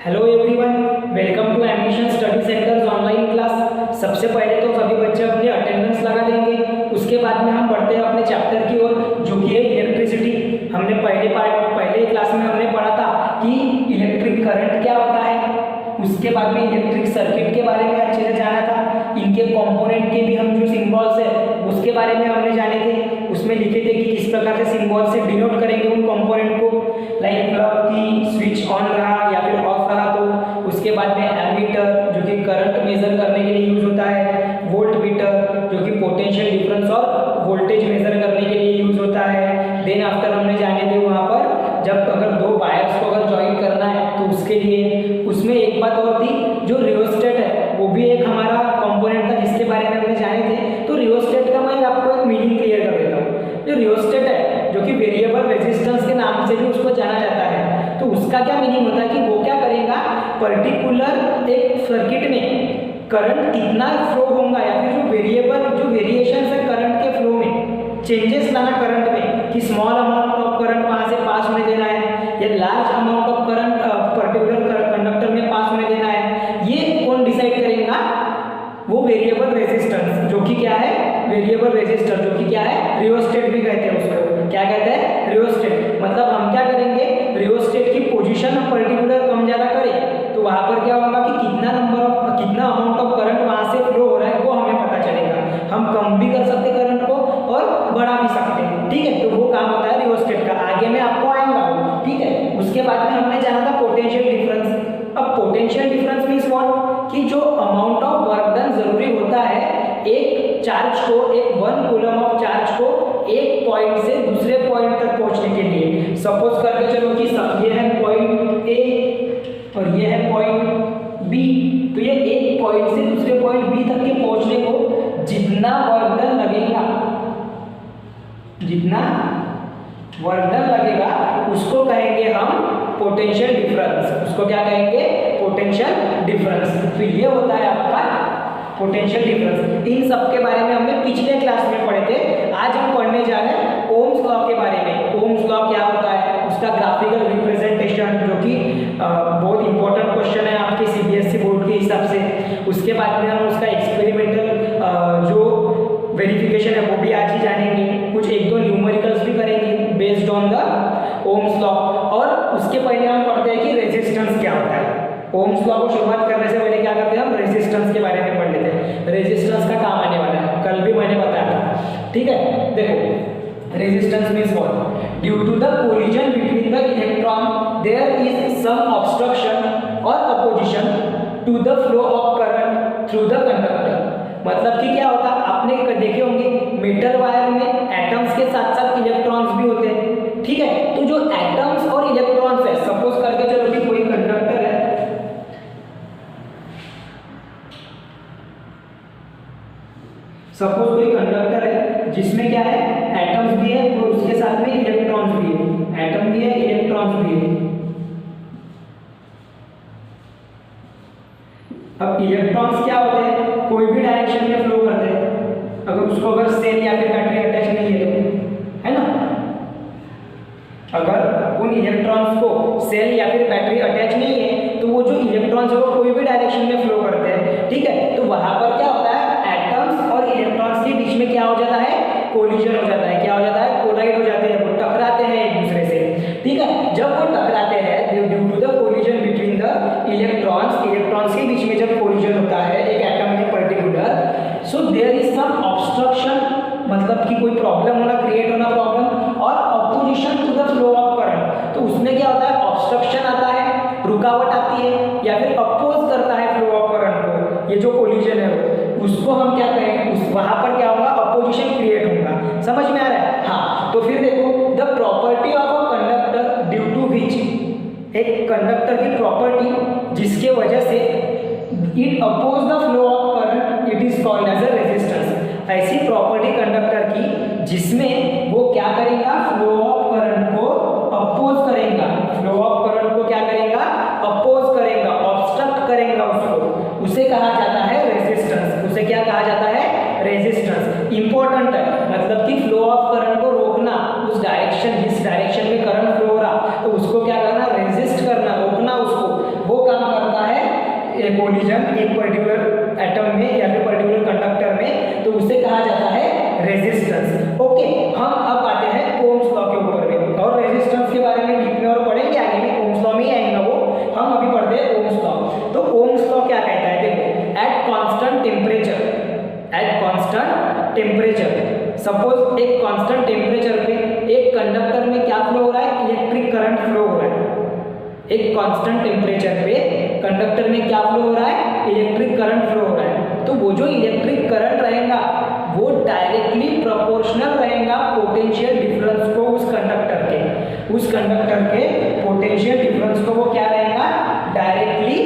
Hello everyone, welcome to ambition study centres online class. सबसे पहले तो सभी बच्चे अपने अटेंडेंस लगा देंगे। उसके बाद में हम बढ़ते हैं अपने चैप्टर की ओर, जो कि है इलेक्ट्रिसिटी। हमने पहले क्लास में हमने पढ़ा था कि इलेक्ट्रिक करंट क्या होता है। उसके बाद में इलेक्ट्रिक सर्किट के बारे में अच्छे से जाना था। इनके कंपोनेंट के भी हम जो सिंबल्स है उसके बारे में हमने जाने थे। उसमें लिखे थे कि किस प्रकार से सिंबल से डिनोट करेंगे उन कंपोनेंट को, लाइक प्लग की स्विच ऑन रहा या फिर ऑफ रहा तो। उसके बाद में एमीटर जो कि करंट मेजर करने के लिए यूज होता है, वोल्ट मीटर जो कि पोटेंशियल डिफरेंस और वोल्टेज मेजर करने के लिए यूज होता है। देन आफ्टर हमने जाने थे वहाँ पर जब अगर दो वायर्स को अगर ज्वाइन करना है तो उसके लिए। उसमें एक बात और थी, जो रियोस्टेट है वो भी एक हमारा कंपोनेंट था जिसके बारे में हमने जाने थे। तो रियोस्टेट का मैं आपको एक मीनिंग क्लियर कर देता हूँ। जो रियोस्टेट है जो कि वेरिएबल रेजिस्टेंस के नाम से भी उसको जाना जाता है, तो उसका क्या मीनिंग होता है कि वो क्या करेगा, पर्टिकुलर एक सर्किट में करंट कितना फ्लो होगा या फिर जो वेरिएबल जो वेरिएशन है करंट के फ्लो में, चेंजेस लाना करंट में, कि स्मॉल अमाउंट ऑफ करंट वहाँ से पास होने देना है या large amount of current particular conductor में पास होने देना है, ये कौन डिसाइड करेगा, वो वेरिएबल रेजिस्टेंस जो कि क्या है, वेरिएबल रेजिस्टर जो कि क्या है, रियोस्टेट भी कहते हैं उसको। क्या कहते हैं, रियोस्टेट। मतलब हम क्या करेंगे, रियोस्टेट की पोजीशन हम पर्टिकुलर कम ज़्यादा करें तो वहाँ पर क्या होगा कि कितना अमाउंट ऑफ करंट वहाँ से फ्लो हो रहा है वो हमें पता चलेगा। हम कम भी कर सकते करंट को और बढ़ा भी सकते हैं, ठीक है। तो वो काम होता है रियोस्टेट का, आगे मैं आपको आएगा, ठीक है। उसके बाद में हमने जाना था पोटेंशियल डिफरेंस। अब पोटेंशियल डिफरेंस मीन्स व्हाट, कि जो अमाउंट ऑफ वर्क डन जरूरी होता है एक चार्ज को, एक 1 कूलम ऑफ चार्ज को एक पॉइंट से दूसरे पॉइंट तक पहुंचने के लिए। सपोज करके चलो कि ये है पॉइंट ए और ये है पॉइंट बी, तो ये एक पॉइंट से दूसरे पॉइंट बी तक के पहुंचने को जितना वर्क डन लगेगा, जितना वर्क डन लगेगा उसको कहेंगे हम पोटेंशियल डिफरेंस। उसको क्या कहेंगे, पोटेंशियल डिफरेंस। तो ये होता है आपका पोटेंशियल डिफरेंस। इन सब के बारे में हमने पिछले क्लास में पढ़े थे। आज हम पढ़ने जा रहे हैं ओम्स लॉ के बारे में। ओम्स लॉ क्या होता है, उसका ग्राफिकल रिप्रेजेंटेशन, जो कि बहुत इंपॉर्टेंट क्वेश्चन है आपके सीबीएसई बोर्ड के हिसाब से। उसके बाद में हम उसका एक्सपेरिमेंटल जो वेरिफिकेशन है वो भी आज ही जानेंगे। कुछ एक दो न्यूमेरिकल्स भी करेंगे based on the Ohm's law. और उसके पहले हम पढ़ते हैं कि रेजिस्टेंस क्या होता है। ओम्स लॉ को शुरुआत करने से पहले क्या करते हैं, हम रेजिस्टेंस के बारे में पढ़ लेते हैं। रेजिस्टेंस का काम आने वाला है, कल भी मैंने बताया था, ठीक है। देखो, resistance means what, due to the collision between the electron there is some obstruction और opposition to the flow of current through the conductor. मतलब कि क्या होता है, आपने देखे होंगे मेटल वायर में एटम्स के साथ साथ इलेक्ट्रॉन्स भी होते हैं, ठीक है। तो जो एटम्स और इलेक्ट्रॉन्स है, सपोज करके चलो कि कोई कंडक्टर है, सपोज कोई कंडक्टर है जिसमें क्या है, एटम्स भी है और उसके साथ में इलेक्ट्रॉन्स भी है, एटम भी है इलेक्ट्रॉन्स भी है। अब इलेक्ट्रॉन्स क्या होते हैं, कोई भी डायरेक्शन में फ्लो करते हैं। अगर उसको अगर सेल या फिर बैटरी अटैच नहीं है तो, है ना, अगर उन इलेक्ट्रॉन्स को सेल या फिर बैटरी अटैच नहीं है तो वो जो इलेक्ट्रॉन्स है वो कोई भी डायरेक्शन में फ्लो करते हैं, ठीक है। तो वहां पर क्या होता है, एटम्स और इलेक्ट्रॉन्स के बीच में क्या हो जाता है, कोलिजन हो जाता है। क्या हो जाता है, कोलाइड हो जाते हैं, वो टकराते हैं एक दूसरे से, ठीक है। जब वो टकराते हैं due to the collision between the electrons के बीच में जब कोलिजन होता है एक एटम में particular, so there is some obstruction, मतलब कि कोई प्रॉब्लम होना, क्रिएट होना प्रॉब्लम, और opposition to the flow of current. तो उसमें क्या होता है, ऑब्स्ट्रक्शन आता है, रुकावट आती है, या फिर अपोज करता है फ्लो ऑफ करंट को। ये जो कोलिजन है उसको हम क्या कहें, उस वहां पर क्या होगा, अपोजिशन क्रिएट होगा। समझ में आ रहा है, हाँ। तो फिर देखो, the property of a conductor due to which, एक कंडक्टर की प्रॉपर्टी जिसके वजह से it oppose the flow of current, it is called as a resistance. ऐसी प्रॉपर्टी कंडक्टर की जिसमें वो क्या करेगा, फ्लो ऑफ करंट को अपोज करेगा, फ्लो ऑफ करंट को क्या करेगा, अपोज करेगा, ऑब्स्ट्रक्ट करेगा उसको, उसे कहा जाता है रेजिस्टेंस। उसे क्या कहा जाता है, रेजिस्टेंस। इंपॉर्टेंट है, मतलब कि फ्लो ऑफ करंट को रोकना, उस डायरेक्शन जिस डायरेक्शन में करंट फ्लो हो रहा तो उसको क्या करना, रेजिस्ट करना, रोकना उसको, वो काम कोलिजन एक पर्टिकुलर एटम में या फिर पर्टिकुलर कंडक्टर में, तो उसे कहा जाता है रेजिस्टेंस। ओके, हम अब आते हैं ओम्स लॉ के ऊपर में, और रेजिस्टेंस के बारे में डीप में और पढ़ेंगे आगे में, ओम्स लॉ में ही आएगा वो। हम अभी पढ़ते हैं ओम्स लॉ। तो ओम्स लॉ क्या कहता है, देखो, एट कांस्टेंट टेम्परेचर, सपोज एक कांस्टेंट टेम्परेचर पे एक कंडक्टर में क्या फ्लो हो रहा है, इलेक्ट्रिक करंट फ्लो हो रहा है। एक कांस्टेंट टेम्परेचर पे कंडक्टर में क्या फ्लो हो रहा है, इलेक्ट्रिक करंट फ्लो हो रहा है। तो वो जो इलेक्ट्रिक करंट रहेगा वो डायरेक्टली प्रोपोर्शनल रहेगा पोटेंशियल डिफरेंस को, उस कंडक्टर के पोटेंशियल डिफरेंस को वो क्या रहेगा, डायरेक्टली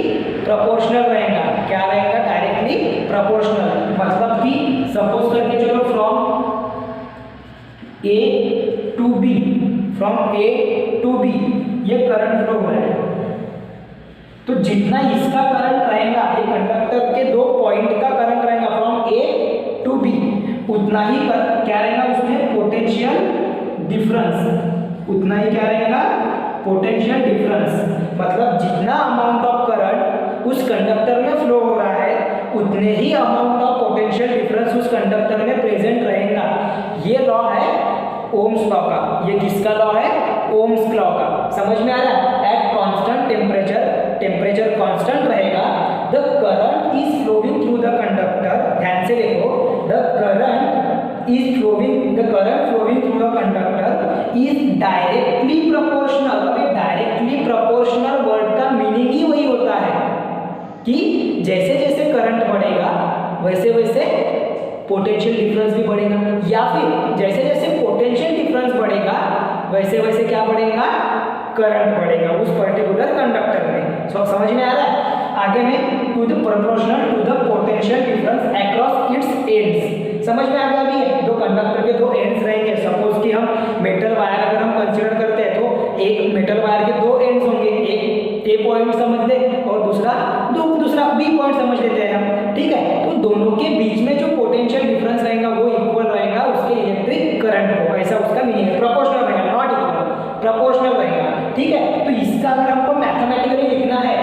प्रोपोर्शनल रहेगा। क्या रहेगा, डायरेक्टली प्रोपोर्शनल। मतलब कि सपोज करके चलो फ्रॉम ए टू बी ये करंट फ्लो हो रहा है, तो जितना इसका करंट रहेगा, ये कंडक्टर के दो पॉइंट का करंट रहेगा फ्रॉम ए टू बी, उतना ही क्या रहेगा उसमें पोटेंशियल डिफरेंस, उतना ही क्या रहेगा, पोटेंशियल डिफरेंस। मतलब जितना अमाउंट ऑफ करंट उस कंडक्टर में फ्लो हो रहा है, उतने ही अमाउंट ऑफ पोटेंशियल डिफरेंस उस कंडक्टर में प्रेजेंट रहेगा। ये लॉ है ओम्स लॉ का। ये किसका लॉ है, ओम्स लॉ का। समझ में आ रहा है? एट कांस्टेंट टेम्परेचर कांस्टेंट रहेगा, the current is flowing through the conductor. ध्यान से देखो, the current flowing through the conductor is directly proportional. अभी डायरेक्टली प्रोपोर्शनल वर्ड का मीनिंग ही वही होता है कि जैसे जैसे करंट बढ़ेगा वैसे वैसे पोटेंशियल डिफरेंस भी बढ़ेगा, या फिर जैसे जैसे पोटेंशियल डिफरेंस बढ़ेगा वैसे वैसे क्या बढ़ेगा, करंट बढ़ेगा उस पर्टिकुलर कंडक्टर में। समझ में आ रहा है? आगे में to the proportional to the potential difference across its ends. समझ में आ गया? अभी दो कंडक्टर के दो एंड्स रहेंगे। सपोज कि हम मेटल वायर अगर हम कंसीडर करते हैं तो एक मेटल वायर के दो एंड्स होंगे, एक ए पॉइंट समझ ले और दूसरा बी पॉइंट समझ लेते हैं हम, ठीक है। तो दोनों के बीच में जो पोटेंशियल डिफरेंस रहेगा वो इक्वल रहेगा उसके इलेक्ट्रिक करंट को, ऐसा उसका मीनिंग है। प्रोपोर्शनल रहेगा, नॉट इक्वल, प्रोपोर्शनल रहेगा, ठीक है। तो इसका अगर हमको मैथमेटिकली लिखना है,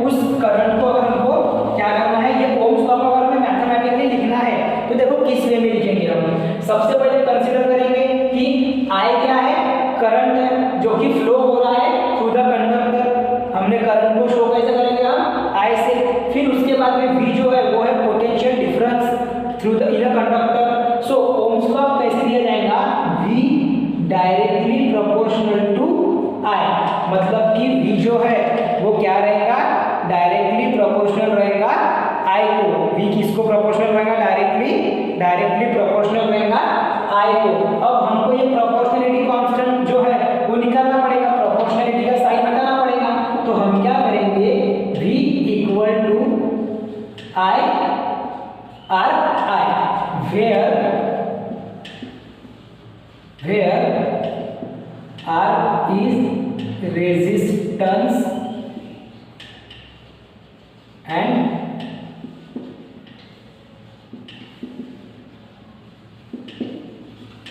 उस करंट को अगर हमको क्या करना है, ये ओम्स लॉ को अगर हमें मैथमेटिकली लिखना है तो देखो किस वे में लिखेंगे हम। सबसे पहले कंसीडर करेंगे कि आई क्या है, करंट है जो कि फ्लो हो रहा है थ्रू द कंडक्टर। हमने करंट को शो कैसे करेंगे हम, आई से। फिर उसके बाद में वी जो है वो है potential difference through the in conductor. So ohms law कैसे दिया जाएगा, वी डायरेक्टली प्रोपोर्शनल टू आई। मतलब कि वी जो है वो क्या रहेगा, डायरेक्टली प्रोपोर्शनल रहेगा आई को। वी किसको प्रोपोर्शनल रहेगा, डायरेक्टली प्रोपोर्शनल रहेगा आई को। अब हमको ये प्रोपोर्शनलिटी कांस्टेंट जो है वो निकालना पड़ेगा, प्रोपोर्शनलिटी का साइन हटाना पड़ेगा। तो हम क्या करेंगे, V equal to I R I, where R is resistance and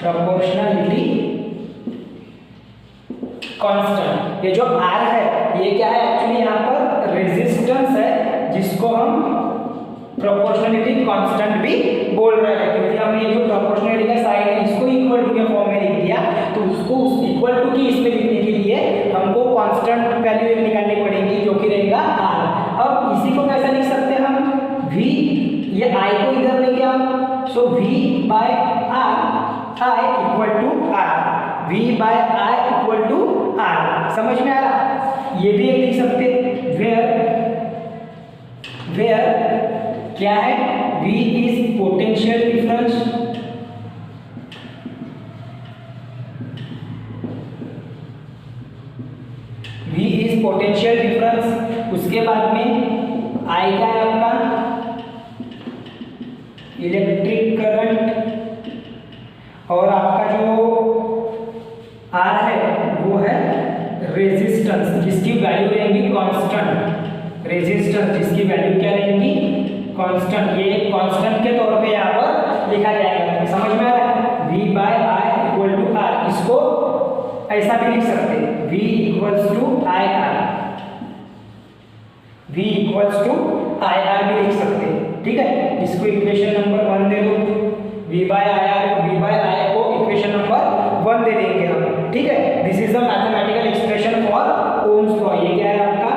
proportionality constant. ये जो R है ये क्या है, एक्चुअली यहाँ पर रेजिस्टेंस है जिसको हम प्रोपोर्शनलिटी कांस्टेंट भी बोल रहे हैं, क्योंकि हमने ये जो प्रोपोर्शनलिटी का साइन है इसको इक्वल टू के फॉर्म में लिख दिया। तो उसको इक्वल टू की इसमें लिखने के लिए हमको कांस्टेंट वैल्यू निकालनी पड़ेगी जो कि रहेगा R। अब इसी को कैसे लिख सकते हैं हम, V, ये I को इधर लेके आओ, सो V by R I equal to R, V by I equal to R। समझ में आ रहा? ये भी एक लिख सकते, वेयर क्या है, V इज पोटेंशियल डिफरेंस उसके बाद में I क्या है आपका, इलेक्ट्रिक करंट, और आपका जो R है वो है रेजिस्टेंस जिसकी वैल्यू रहेगी कांस्टेंट। रेजिस्टेंस जिसकी वैल्यू क्या रहेगी, कांस्टेंट। ये कांस्टेंट के तौर पे यहाँ पर लिखा जाएगा। समझ में आ रहा है? V by I equal to R। इसको ऐसा भी लिख सकते हैं, V equals to I R, V equals to I R भी लिख सकते हैं, ठीक है। इसको इक्वेशन नंबर 1 दे दो, वी बाय आई को इक्वेशन नंबर 1 दे देंगे हम, ठीक है। This is the mathematical expression for Ohm's law. ये क्या है आपका,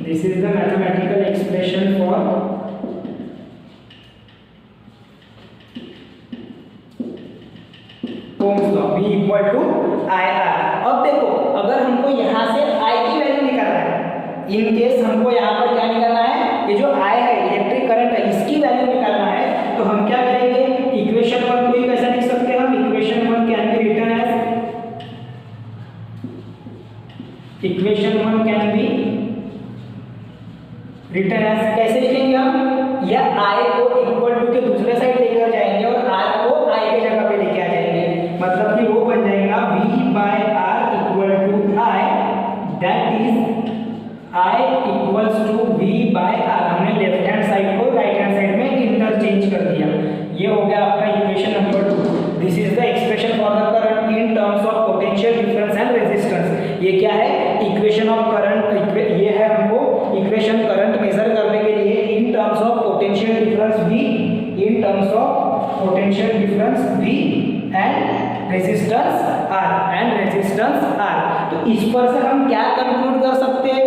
this is the mathematical expression for Ohm's law, V equal to I R. अब देखो, अगर हमको यहाँ से I की वैल्यू निकालना है, इन केस हमको यहाँ पर क्या निकालना है, ये जो I है इलेक्ट्रिक करंट है, इसकी वैल्यू निकालना है, तो हम क्या करेंगे, इक्वेशन 1 को कैसे लिख सकते हैं हम, equation 1 can be written as, equation 1 can be written as, कैसे लिखेंगे हम, या I को इक्वल टू के दूसरे साइड लेकर जाएंगे और R को I के जगह पे लेके आ जाएंगे, मतलब कि वो बन जाएगा V by R equal to I, that is I equals to V by R। हमने लेफ्ट हैंड साइड को राइट हैंड साइड में इंटरचेंज कर दिया। ये हो गया आपका equation number 2। This is the expression for the current in terms of potential difference and resistance. ये क्या है, इक्वेशन ऑफ करंट, ये है हमको इक्वेशन करंट मेजर करने के लिए इन terms of potential difference V, in terms of potential difference V and resistance R। तो इस पर से हम क्या कंक्लूड कर सकते हैं,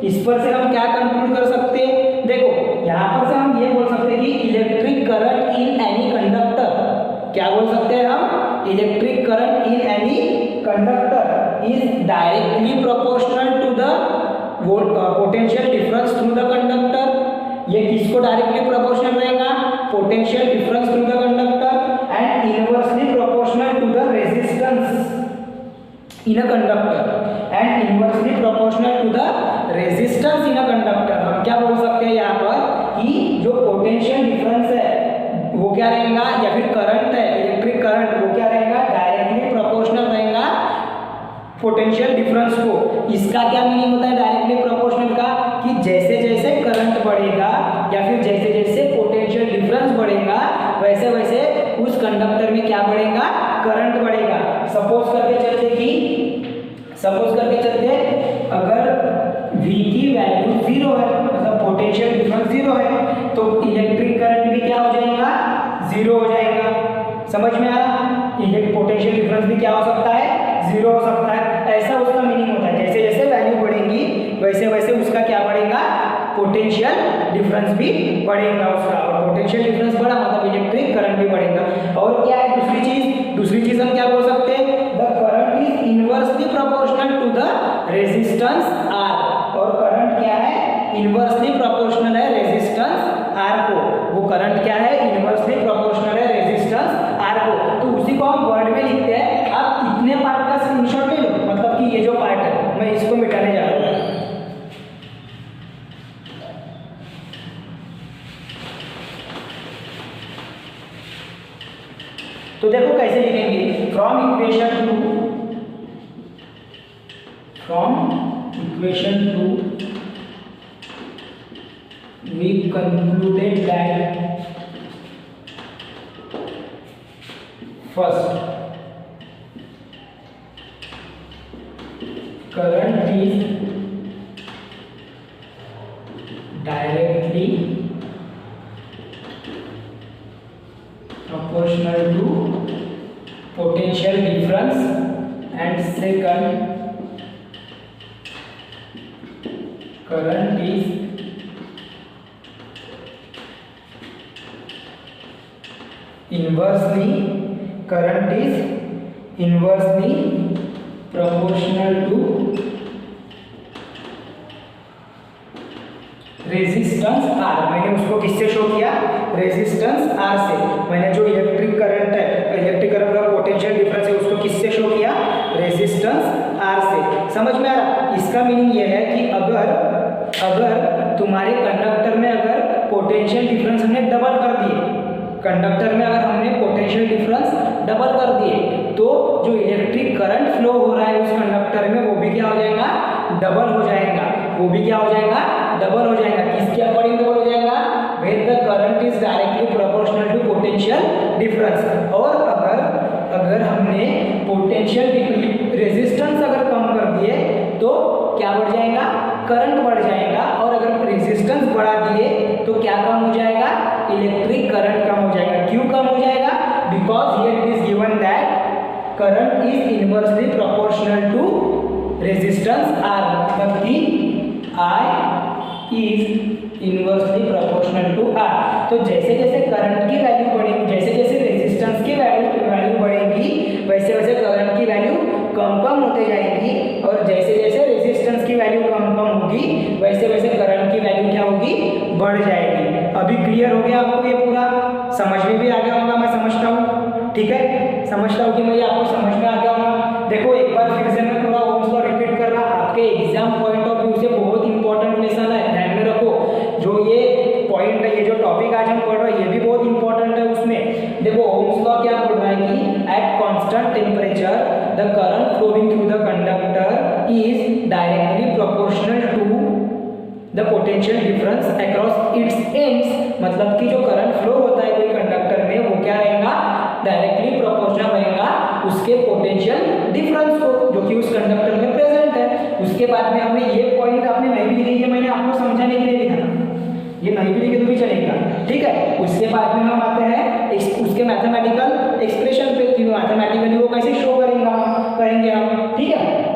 इस पर से हम क्या कंक्लूड कर सकते हैं, देखो यहाँ पर से हम ये बोल सकते हैं कि electric current in any conductor, क्या बोल सकते हैं हम, electric current in any conductor is directly proportional to the potential difference through the conductor. ये किसको डायरेक्टली प्रोपोर्शनल रहेगा, potential difference through the conductor, and inversely proportional to the resistance in a conductor, and inversely proportional to the resistance in a conductor. हम क्या बोल सकते हैं यहाँ पर कि जो पोटेंशियल डिफरेंस है वो क्या रहेगा, या फिर करंट है इलेक्ट्रिक करंट, वो क्या रहेगा, डायरेक्टली प्रोपोर्शनल रहेगा पोटेंशियल डिफरेंस को। इसका क्या मीनिंग होता है डायरेक्टली प्रोपोर्शनल का, कि जैसे जैसे करंट बढ़ेगा या फिर जैसे जैसे पोटेंशियल डिफरेंस बढ़ेगा, वैसे वैसे उस कंडक्टर में क्या बढ़ेगा, करंट बढ़ेगा। सपोज करके चलते अगर V की वैल्यू 0 है, मतलब पोटेंशियल डिफरेंस 0 है, तो इलेक्ट्रिक करंट भी क्या हो जाएगा, 0 हो जाएगा। समझ में आ रहा, इलेक्ट्रिक पोटेंशियल डिफरेंस भी क्या हो सकता है, 0 हो सकता है। ऐसा उसका मीनिंग होता है, जैसे जैसे वैल्यू बढ़ेगी वैसे वैसे उसका क्या बढ़ेगा, पोटेंशियल डिफरेंस भी बढ़ेगा उसका, और पोटेंशियल डिफरेंस बढ़ा मतलब इलेक्ट्रिक करंट भी बढ़ेगा। और क्या है दूसरी चीज हम क्या बोल सकते हैं, the current is inversely proportional to the resistance R, और करंट क्या है, इनवर्सली प्रोपोर्शनल है रेजिस्टेंस R को। वो करंट क्या है, इनवर्सली प्रोपोर्शनल है रेजिस्टेंस R को। तो उसी को हम वर्ड में लिखते हैं। आप कितने पार्ट का स्क्रीनशॉट ले लो, मतलब कि ये जो पार्ट है मैं इसको मिटाने जा रहा हूँ। तो देखो कैसे लिखेंगे, from equation 2 we concluded that first current is directly proportional to potential difference, and second current is inversely proportional to resistance R। मैंने उसको किससे शो किया, रेजिस्टेंस R से। मैंने जो इलेक्ट्रिक करंट का पोटेंशियल डिफरेंस है उसको किससे शो किया, रेजिस्टेंस R से। समझ में आ रहा, इसका मीनिंग ये है कि अगर तुम्हारे कंडक्टर में अगर पोटेंशियल डिफरेंस हमने डबल कर दिए, कंडक्टर में अगर हमने पोटेंशियल डिफरेंस डबल कर दिए, तो जो इलेक्ट्रिक करंट फ्लो हो रहा है उस कंडक्टर में वो भी क्या हो जाएगा, डबल हो जाएगा। वो भी क्या हो जाएगा, डबल हो जाएगा। किसके अकॉर्डिंग डबल हो जाएगा, when the current is directly proportional to potential difference. और अगर हमने पोटेंशियल क्या बढ़ जाएगा, करंट बढ़ जाएगा। और अगर रेजिस्टेंस बढ़ा दिए तो क्या कम हो जाएगा, इलेक्ट्रिक करंट कम हो जाएगा। क्यों कम हो जाएगा, because here it is given that current is inversely proportional to resistance R, मतलब कि I is inversely proportional to R। तो जैसे जैसे करंट की वैल्यू बढ़ेगी, जैसे जैसे रेजिस्टेंस की वैल्यू बढ़ेगी, वैसे वैसे करंट की वैल्यू कम कम होते जाएगी। और जैसे जैसे रेजिस्टेंस की वैल्यू कम कम होगी, वैसे वैसे करंट की वैल्यू क्या होगी, बढ़ जाएगी। अभी क्लियर हो गया आपको ये पूरा, समझ में भी आ गया होगा, मैं समझता हूँ। ठीक है, समझता हूँ कि मैं आपको समझ में आ गया होगा। देखो एक बार फिर से मैं थोड़ा ओम्स लॉ रिपीट कर रहा, आपके एग्जाम पॉइंट ऑफ व्यू से बहुत इंपॉर्टेंट लेसन है, ध्यान में रखो। जो ये पॉइंट है, ये जो टॉपिक आज हम पढ़ रहे हैं, ये भी बहुत इंपॉर्टेंट है। उसमें देखो ओम्स लॉ क्या बोल रहा है कि at constant temperature the current flowing through the conductor is directly proportional to the potential difference across its ends. मतलब कि जो करंट फ्लो होता है कोई कंडक्टर में, वो क्या रहेगा, डायरेक्टली प्रोपोर्शनल रहेगा उसके पोटेंशियल डिफरेंस को, जो कि उस कंडक्टर में प्रेजेंट है। उसके बाद में हमने ये पॉइंट आपने नहीं भी लिखी है, मैंने आपको समझाने के लिए लिखा था, ये नहीं भी लिखे तो भी चलेगा। ठीक है, उसके बाद में हम आते हैं उसके मैथमेटिकल एक्सप्रेशन पे, कि मैथमेटिकली वो कैसे शो करेंगे हम। ठीक है,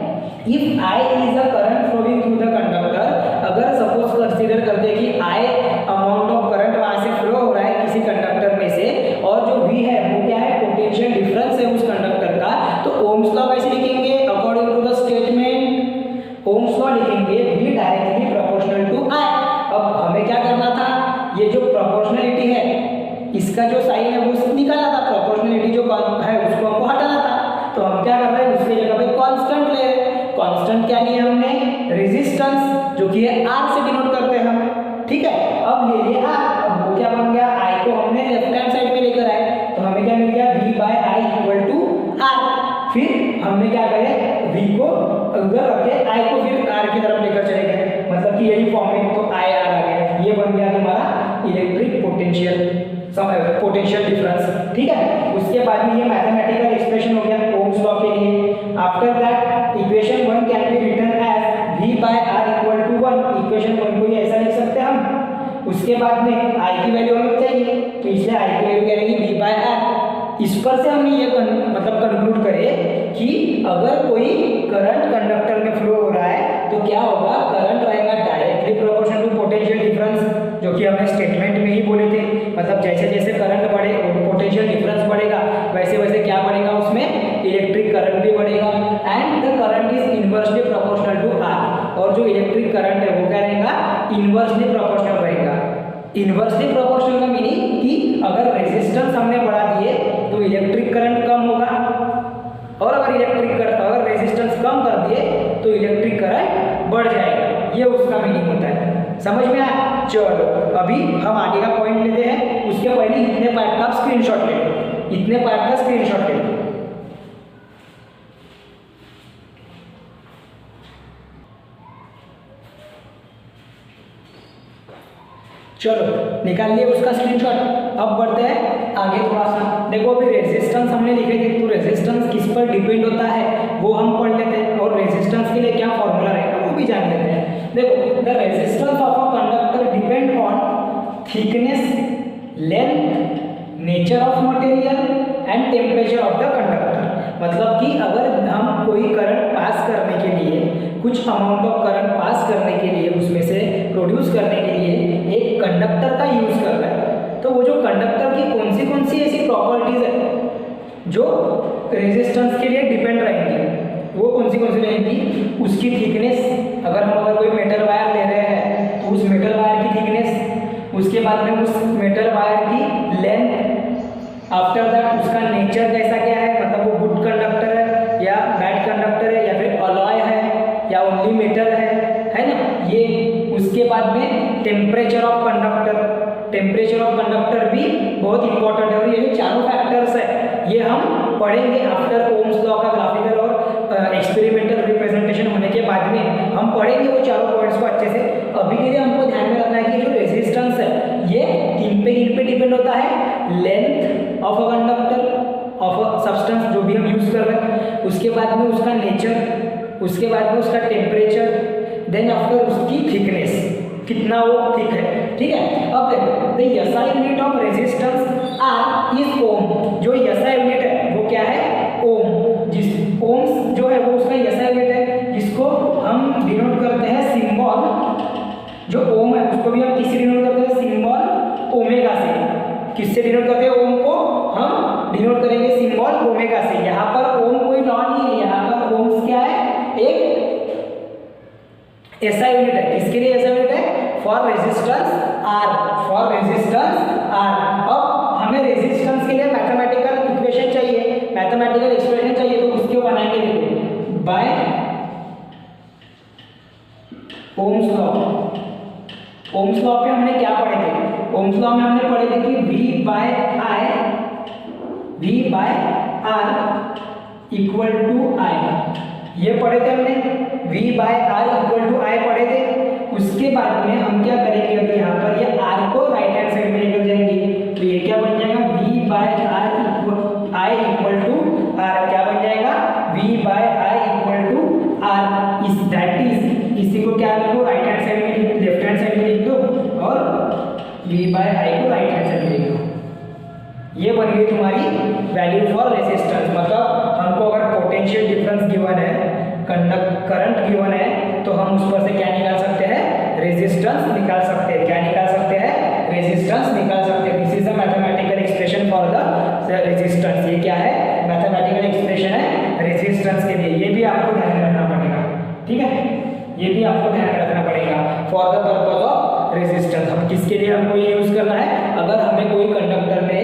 if I is a current flowing through the conductor, अगर सपोज कंसीडर करते हैं कि I अमाउंट ऑफ करंट वहां से फ्लो हो रहा है किसी कंडक्टर में से, और जो V है वो क्या है, पोटेंशियल डिफरेंस है उस कंडक्टर का, तो ओम्स लॉ कैसे लिखेंगे, according to the statement Ohm's law लिखेंगे V directly proportional to I। अब हमें क्या करना था, ये जो प्रोपोर्शनलिटी है इसका जो साइन है वो निकालना था, प्रोपोर्शनलिटी जो है उसको हमको हटाना था। तो हम क्या कर रहे हैं, उसकी जगह पे कांस्टेंट ले रहे हैं। कांस्टेंट क्या लिया हमने, रेजिस्टेंस, जो कि है R से डिनोट करते हैं हम। ठीक है, अब ले लिए R, अब वो क्या बन गया, I को हमने लेफ्ट हैंड साइड में लेकर आए, तो हमें क्या मिल गया, V by I equal to R। फिर हमने क्या करे, V को उधर रखे, I को फिर R की तरफ लेकर चले गए, मतलब कि यही फॉर्म में, तो I R आ गया। ये बन गया तुम्हारा इलेक्ट्रिक पोटेंशियल डिफरेंस। ठीक है, उसके बाद में ये मैथमेटिकल एक्सप्रेशन हो गया ओम्स लॉ के लिए। After that equation 1 can be written as V by R equal to 1। Equation 1 को ये ऐसा लिख सकते हैं हम। उसके बाद में I की वैल्यू हमें चाहिए, तो इसलिए I की वैल्यू क्या रहेगी, V बाय R। इस पर से हमने ये मतलब कंक्लूड करे कि अगर कोई करंट कंडक्टर में फ्लो हो रहा है तो क्या होगा, करंट रहेगा directly proportional to potential difference, जो कि हमने स्टेटमेंट में ही बोले थे। मतलब जैसे जैसे करंट बढ़े, पोटेंशियल डिफरेंस बढ़ेगा, वैसे वैसे क्या बढ़ेगा, उसमें इलेक्ट्रिक करंट भी बढ़ेगा। And the current is inversely proportional to R, और जो इलेक्ट्रिक करंट है वो क्या रहेगा, इनवर्सली प्रोपोर्शनल रहेगा। इनवर्सली प्रोपोर्शनल का मीनिंग कि अगर रेजिस्टेंस हमने बढ़ा दिए तो इलेक्ट्रिक करंट कम होगा, और अगर रेजिस्टेंस कम कर दिए तो इलेक्ट्रिक करंट बढ़ जाएगा। ये उसका मीनिंग होता है, समझ में आया। चलो अभी हम आगे का पॉइंट लेते हैं, उसके पहले इतने पार्ट का स्क्रीनशॉट ले लो, इतने पार्ट का स्क्रीनशॉट ले लो। चलो निकाल लिए उसका स्क्रीनशॉट। अब बढ़ते हैं आगे थोड़ा सा। देखो अभी रेजिस्टेंस हमने लिखे थे, तो रेजिस्टेंस किस पर डिपेंड होता है वो हम पढ़ लेते हैं, और रेजिस्टेंस के लिए क्या फॉर्मूला रहेगा वो भी जान लेते हैं। देखो the resistance of a conductor depend on thickness, length, nature of material and temperature of the conductor. मतलब कि अगर हम कोई करंट पास करने के लिए, कुछ अमाउंट ऑफ करंट पास करने के लिए, उसमें से प्रोड्यूस करने के लिए एक कंडक्टर का यूज कर रहे हैं, तो वो जो कंडक्टर की कौन सी ऐसी प्रॉपर्टीज है जो रेजिस्टेंस के लिए डिपेंड रहेंगी, वो कौन सी रहेंगी, उसकी थिकनेस। अगर कोई मेटल वायर ले रहे हैं तो उस मेटल वायर की थिकनेस, उसके बाद में उस मेटल वायर की लेंथ, आफ्टर दैट उसका नेचर कैसा क्या है, मतलब वो गुड कंडक्टर है या बैड कंडक्टर है, या फिर अलॉय है या ओनली मेटल है ना ये। उसके बाद में टेम्परेचर ऑफ कंडक्टर भी बहुत इंपॉर्टेंट है, और ये जो चारों फैक्टर्स है ये हम पढ़ेंगे आफ्टर ओम्स लॉ का ग्राफिकल और एक्सपेरिमेंटल रिप्रेजेंटेशन होने के बाद में हम पढ़ेंगे वो चारों पॉइंट्स को अच्छे से। अभी के लिए हमको ध्यान में रखना है कि जो रेजिस्टेंस है ये किन पे डिपेंड होता है, length of a conductor, of a substance जो भी हम यूज कर रहे हैं, उसके बाद में उसका नेचर, उसके बाद में उसका टेम्परेचर, देन आफ्टर उसकी थिकनेस, कितना वो थिक है, ठीक है। अब देखो the SI unit of resistance R is ohm. जो एसआई यूनिट है वो क्या है, ओम। जिस ओम जो है वो उसका एसआई यूनिट है, जिसको हम डिनोट करते हैं सिंबल, जो ओम है उसको भी हम किससे डिनोट करते हैं, सिंबल ओमेगा से। किससे डिनोट करते हैं ओम को, हम डिनोट करेंगे सिंबल ओमेगा से। यहाँ पर ओम कोई लॉ नहीं है, यहाँ पर ओम्स क्या है, एक ऐसा यूनिट है। किसके लिए ऐसा यूनिट है, for resistance R, for resistance R. अब हमें रेजिस्टेंस के लिए मैथमेटिकल इक्वेशन चाहिए, मैथमेटिकल एक्सप्रेशन चाहिए, तो उसको बनाएंगे देखो by Ohm's law. Ohm's law पे हमने क्या पढ़े थे, ओम्स लॉ में हमने पढ़े थे कि V by R equal to I, ये पढ़े थे हमने, V by R equal to I पढ़े थे। उसके बाद में हम क्या करेंगे, अभी यहाँ पर ये R को राइट हैंड साइड में लेकर जाएंगे, तो ये क्या बन जाएगा, V by I equal to R, क्या बन जाएगा, V by I equal to R। इस दैट इज, इसी को क्या लिखो, राइट हैंड साइड में, लेफ्ट हैंड साइड में लिख दो, और V बाय I को राइट हैंड साइड में लिख दो। ये बन गई तुम्हारी वैल्यू फॉर रेजिस्टेंस। मतलब हमको अगर पोटेंशियल डिफरेंस गिवन है, करंट गिवन है, तो हम उस पर से क्या निकाल सकते हैं, रेजिस्टेंस निकाल सकते हैं। क्या निकाल सकते हैं, रेजिस्टेंस निकाल सकते हैं। This is the mathematical expression for the resistance. ये क्या है, मैथमेटिकल एक्सप्रेशन है रेजिस्टेंस के लिए। ये भी आपको ध्यान में रखना पड़ेगा, ठीक है, ये भी आपको ध्यान में रखना पड़ेगा for the purpose of resistance. हम किसके लिए हमको ये यूज करना है, अगर हमें कोई कंडक्टर में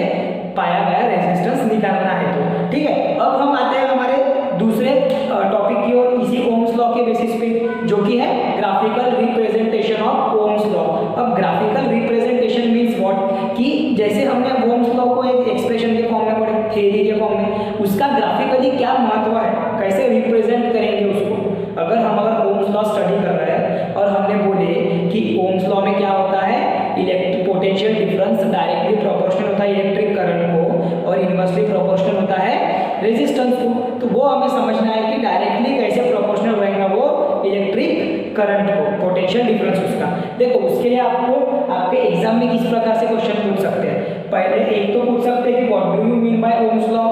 पाया गया रेजिस्टेंस निकालना है तो, ठीक है। अब हम आते हैं हमारे दूसरे टॉपिक की ओर, इसी ओम्स लॉ के बेसिस पे, जो कि है graphical representation of Ohm's law. अब ग्राफिकल रिप्रेजेंटेशन मींस व्हाट, कि जैसे हमने ओम्स लॉ को एक एक्सप्रेशन के फॉर्म में पढ़े, थ्योरी के फॉर्म में, उसका ग्राफिकली क्या महत्व है, कैसे रिप्रेजेंट करेंगे उसको। अगर ओम्स लॉ स्टडी कर रहे हैं और हमने बोले कि ओम्स लॉ में क्या होता है, electric potential difference directly proportional होता है इलेक्ट्रिक करंट को, और इनवर्सली प्रोपोर्शनल होता है रेजिस्टेंस को। तो वो हमें समझना है कि डायरेक्टली कैसे प्रोपोर्शनल रहेगा वो इलेक्ट्रिक करंट को, पोटेंशियल डिफरेंस उसका। देखो उसके लिए आपको आपके एग्जाम में किस प्रकार से क्वेश्चन पूछ सकते हैं। पहले एक तो पूछ सकते हैं कि what do you mean by Ohm's law,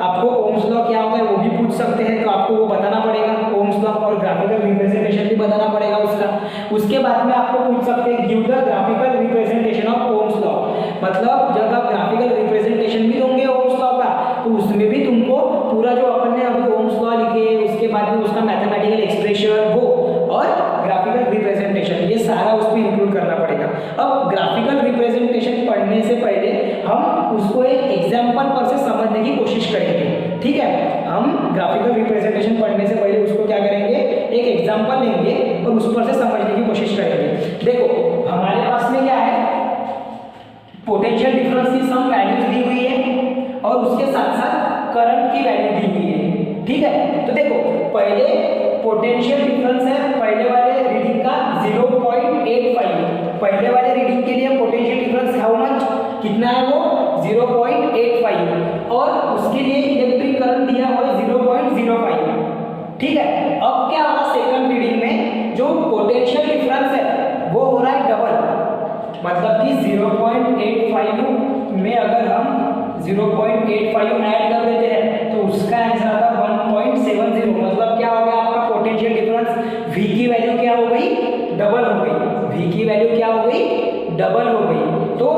आपको ओम्स लॉ क्या होता है वो भी पूछ सकते हैं, तो आपको वो बताना पड़ेगा ओम्स लॉ, और ग्राफिकल रिप्रेजेंटेशन भी बताना पड़ेगा उसका। उसके बाद में आपको पूछ सकते हैं give the graphical representation of Ohm's law, मतलब जब आप ग्राफिकल रिप्रेजेंटेशन भी दोगे ओम्स लॉ का, तो उसमें भी तुमको पूरा जो अपन ने अभी ओम्स लॉ लिखे, उसके बाद में उसका मैथमेटिकल एक्सप्रेशन वो, और ग्राफिकल रिप्रेजेंटेशन, ये सारा उसमें इंक्लूड करना पड़ेगा। अब ग्राफिकल रिप्रेजेंटेशन पढ़ने से पहले हम उसको एक एग्जाम्पल पर से समझने की कोशिश करेंगे, ठीक है। हम ग्राफिकल रिप्रेजेंटेशन पढ़ने से पहले उसको क्या करेंगे, एक एग्जाम्पल लेंगे और उस पर से समझने की कोशिश करेंगे। देखो हमारे पास में क्या है, पोटेंशियल डिफरेंस की सम वैल्यूज दी हुई है और उसके साथ साथ करंट की वैल्यू दी हुई है, ठीक है। तो देखो पहले पोटेंशियल डिफरेंस है, पहले वाले रीडिंग का 0.85, पहले वाले रीडिंग के लिए पोटेंशियल डिफरेंस हाउ मच, कितना है वो 0.85, और उसके लिए इलेक्ट्रिक करंट दिया हुआ है 0.05, ठीक है। अब क्या होगा, सेकंड रीडिंग में जो पोटेंशियल डिफरेंस है वो हो रहा है डबल, मतलब कि 0.85 में अगर हम 0.85 ऐड कर देते हैं तो उसका आंसर आता है 1.70, मतलब क्या हो गया आपका पोटेंशियल डिफरेंस, V की वैल्यू क्या हो गई, डबल हो गई, V की वैल्यू क्या हो गई, डबल हो गई। तो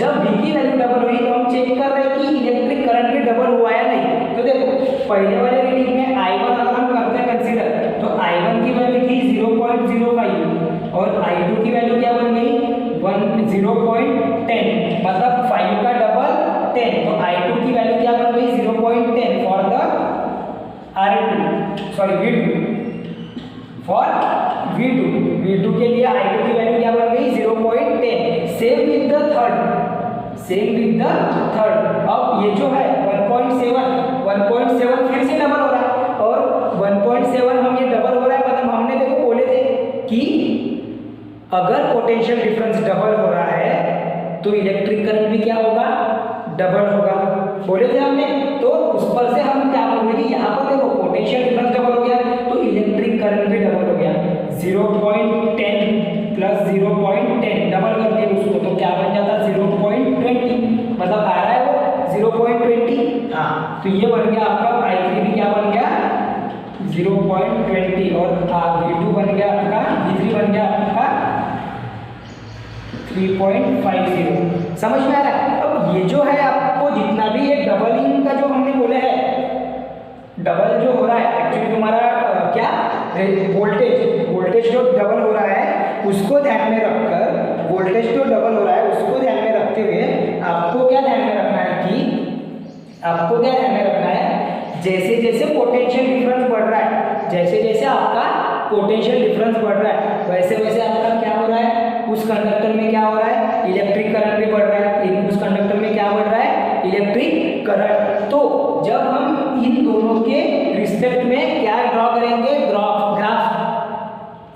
जब V की वैल्यू डबल हुई तो हम चेक कर रहे हैं कि इलेक्ट्रिक करंट भी डबल हुआ या नहीं। तो देखो पहले वाले रीडिंग में I1 अगर हम करते हैं कंसीडर, तो I1 की वैल्यू थी 0.05 और I2 की वैल्यू क्या बन गई 0.10, मतलब 5 का डबल 10, तो I2 की वैल्यू क्या बन गई 0.10 for the R2, sorry V2, for V2 के लिए I2 की वैल्यू क्या बन गई 0.10। सेम विद द थर्ड, अब ये जो है 1.7 फिर से डबल हो रहा है, और 1.7 हम ये डबल हो रहा है, मतलब हमने देखो बोले थे कि अगर पोटेंशियल डिफरेंस डबल हो रहा है तो इलेक्ट्रिक करंट भी क्या होगा, डबल होगा, बोले थे हमने। तो उस पर से हम क्या बोल रहे हैं कि यहाँ पर देखो पोटेंशियल डिफरेंस डबल हो गया तो इलेक्ट्रिक करंट भी डबल हो गया, 0.10 प्लस 0.10 डबल कर दिया उसको, तो क्या बन जाता 0.20, मतलब आ रहा है वो 0.20। हाँ, तो ये बन गया आपका I3 भी क्या बन गया 0.20, और V2 बन गया आपका, V3 बन गया आपका 3.50। समझ में आ रहा है? अब ये जो है आपको जितना भी ये डबलिंग का जो हमने बोले है, डबल जो हो रहा है एक्चुअली तुम्हारा क्या वोल्टेज जो डबल हो रहा है उसको ध्यान में रखकर, वोल्टेज जो डबल हो रहा है उसको ध्यान में रखते हुए आपको क्या ध्यान में रखना है कि आपको क्या ध्यान में रखना है, जैसे जैसे पोटेंशियल डिफरेंस बढ़ रहा है, जैसे जैसे आपका पोटेंशियल डिफरेंस बढ़ रहा है, वैसे वैसे आपका क्या हो रहा है, उस कंडक्टर में क्या हो रहा है, इलेक्ट्रिक करंट भी बढ़ रहा है, लेकिन उस कंडक्टर में क्या बढ़ रहा है, इलेक्ट्रिक करंट। तो जब हम इन दोनों के रिस्पेक्ट में क्या ड्रॉ करेंगे, ग्राफ,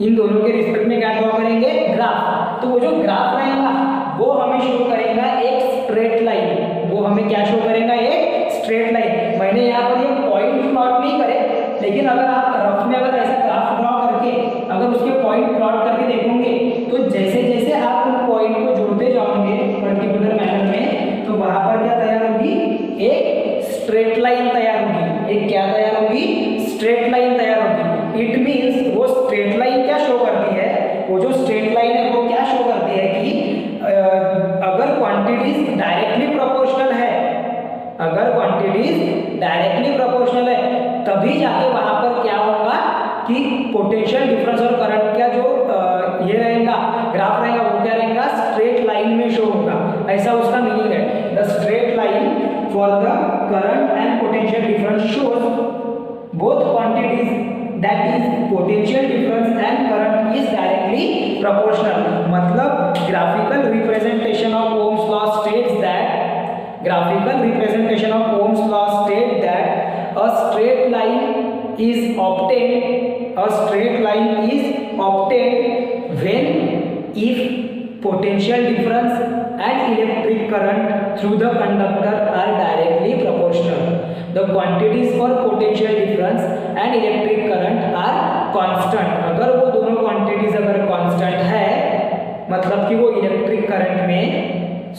इन दोनों के रिस्पेक्ट में क्या ड्रॉ करेंगे, ग्राफ। तो वो जो ग्राफ रहेगा वो हमें शो करेगा एक स्ट्रेट लाइन, वो हमें क्या शो करेगा, एक स्ट्रेट लाइन। मैंने यहाँ पर ये पॉइंट प्लॉट नहीं करे, लेकिन अगर आप रफ में अगर ऐसा ग्राफ ड्रॉ करके अगर उसके पॉइंट प्लॉट करके देखोगे, तो जैसे जैसे आप उन पॉइंट को जोड़ते जाओगे पर्टिकुलर मैनर में, तो वहां पर क्या तैयार होगी, एक स्ट्रेट लाइन तैयार होगी। एक क्या तैयार होगी, स्ट्रेट लाइन तैयार होगी। इट मीन्स वो स्ट्रेट लाइन क्या शो करती है, वो जो स्ट्रेट लाइन है वो क्या शो करती है कि अगर क्वांटिटीज डायरेक्टली प्रोपोर्शनल है, अगर क्वांटिटीज डायरेक्टली प्रोपोर्शनल है, तभी जाके वहां पर क्या होगा कि पोटेंशियल डिफरेंस और करंट का जो ये रहेगा ग्राफ रहेगा, वो क्या रहेगा, स्ट्रेट लाइन में शो होगा। ऐसा उसका मीनिंग है, the straight line for the current and potential difference shows both quantities, that is potential difference and current is directly proportional. मतलब graphical representation of Ohm's law states that, graphical representation of Ohm's law state that a straight line is obtained when if potential difference and electric current through the conductor are directly proportional. The quantities for potential difference and electric current are constant. अगर वो दोनों quantities अगर constant है, मतलब कि वो electric current में,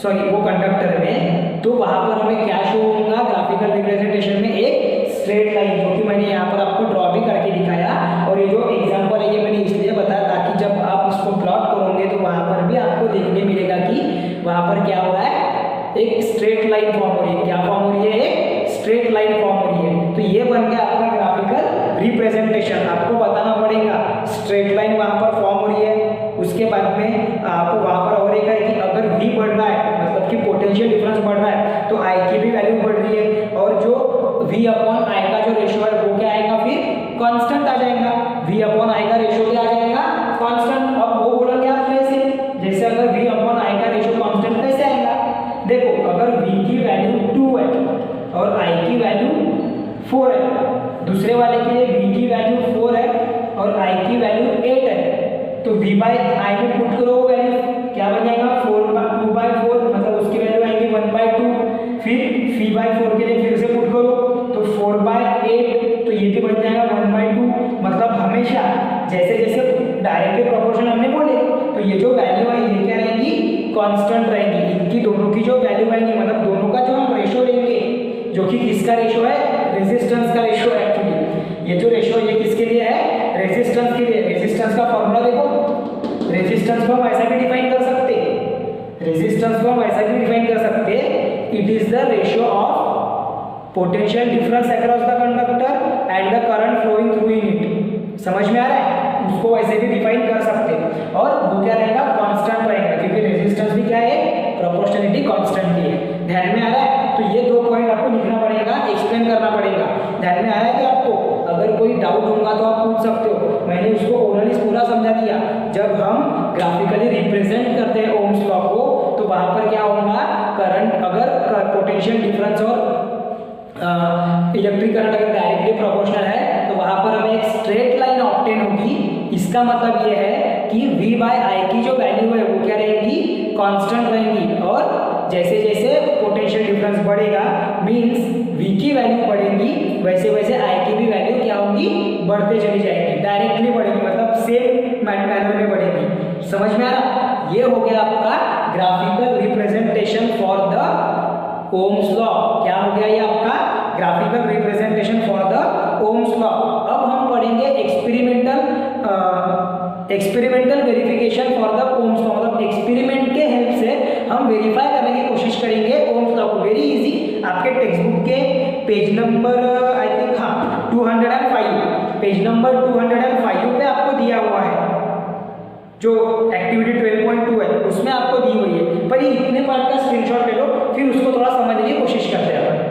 sorry वो कंडक्टर में, तो वहां पर हमें क्या शो होगा, ग्राफिकल रिप्रेजेंटेशन में एक स्ट्रेट लाइन, जो कि मैंने यहाँ पर आपको ड्रॉ भी करके दिखाया। और ये जो एग्जांपल है ये मैंने इसलिए बताया ताकि जब आप इसको प्लॉट करोगे तो वहां पर भी आपको देखने मिलेगा कि वहां पर क्या हो रहा है, एक स्ट्रेट लाइन फॉर्म हो रही है। क्या फॉर्म हो रही है, एक स्ट्रेट लाइन फॉर्म हो रही है। तो ये बन गया आपका ग्राफिकल रिप्रेजेंटेशन। आपको बताना पड़ेगा स्ट्रेट लाइन वहां पर फॉर्म हो रही है, उसके बाद में आपको वहां पर और एक है कि अगर V बढ़ रहा है, मतलब कि पोटेंशियल डिफरेंस बढ़ रहा है, तो I की भी वैल्यू बढ़ रही है, और जो V अपॉन I का जो रेशियो है वो क्या आएगा, फिर कांस्टेंट आ जाएगा। V अपॉन I का रेशियो क्या आ जाएगा, कांस्टेंट। अब वो बोलोगे आप कैसे, जैसे अगर V अपॉन I का रेशियो कांस्टेंट कैसे आएगा, देखो अगर V की वैल्यू 2 है और I की वैल्यू 4 है, दूसरे वाले के लिए V की वैल्यू 4 है और I की वैल्यू 8 है, तो V बाई I में पुट करो वैल्यू, क्या बन जाएगा 2/4, मतलब उसकी वैल्यू आएगी 1/2। फिर V/4 के लिए फिर से पुट करो तो 4/8, तो ये भी बन जाएगा 1/2। मतलब हमेशा जैसे जैसे डायरेक्टली प्रोपोर्शनल हमने बोले, तो ये जो वैल्यू है ये क्या रहेगी, कांस्टेंट रहेगी। इनकी दोनों की जो वैल्यू आएगी, मतलब दोनों का जो हम रेशियो लेंगे, जो कि किसका रेशियो है, रेजिस्टेंस का रेशियो है। एक्चुअली ये जो रेशियो ये किसके लिए है, रेजिस्टेंस के लिए। रेजिस्टेंस का फॉर्मूला देखो, रेजिस्टेंस को हम ऐसा भी डिफाइन कर सकते, रेजिस्टेंस को हम ऐसा भी डिफाइन कर सकते, it is the ratio of potential difference across the conductor and the current flowing through in it. समझ में आ रहा है, उसको ऐसे भी डिफाइन कर सकते, और वो क्या रहेगा, कांस्टेंट रहेगा, क्योंकि रेजिस्टेंस भी क्या है, प्रोपोर्शनलिटी कांस्टेंट की है। ध्यान में आ रहा है, तो ये 2 पॉइंट आपको लिखना पड़ेगा, एक्सप्लेन करना पड़ेगा। ध्यान में आ रहा है कि आपको अगर कोई डाउट होगा तो आप पूछ सकते हो, मैंने उसको ओरली पूरा समझा दिया। जब हम ग्राफिकली रिप्रेजेंट करते हैं ओम्स लॉ को, तो वहां पर क्या होगा, करंट अगर पोटेंशियल डिफरेंस और इलेक्ट्रिक करंट अगर डायरेक्टली प्रोपोर्शनल है, तो वहां पर हमें एक स्ट्रेट लाइन ऑब्टेन होगी। इसका मतलब ये है कि V/I की जो वैल्यू है वो क्या रहेगी, कांस्टेंट रहेगी, और जैसे जैसे पोटेंशियल डिफरेंस बढ़ेगा, मीन्स V की वैल्यू बढ़ेगी, वैसे वैसे I की भी वैल्यू क्या होगी, बढ़ते चली जाएगी, डायरेक्टली बढ़ेगी, मतलब सेम मैनर में बढ़ेगी। समझ में आ रहा? ये हो गया आपका graphical representation for the Ohm's law. क्या हो गया ये आपका graphical representation for the Ohm's law. अब हम पढ़ेंगे experimental verification for the Ohm's law, मतलब एक्सपेरिमेंट के हेल्प से हम वेरीफाई करने की कोशिश करेंगे ओम्स लॉ को। वेरी इजी, आपके टेक्स्ट बुक के page number I think 205, page number 205 पे आपको दिया हुआ है, जो एक्टिविटी 12.2 है उसमें आपको दी हुई है। पर ये इतने पार्ट का स्क्रीनशॉट ले लो, फिर उसको थोड़ा समझने की कोशिश करते हैं अपन।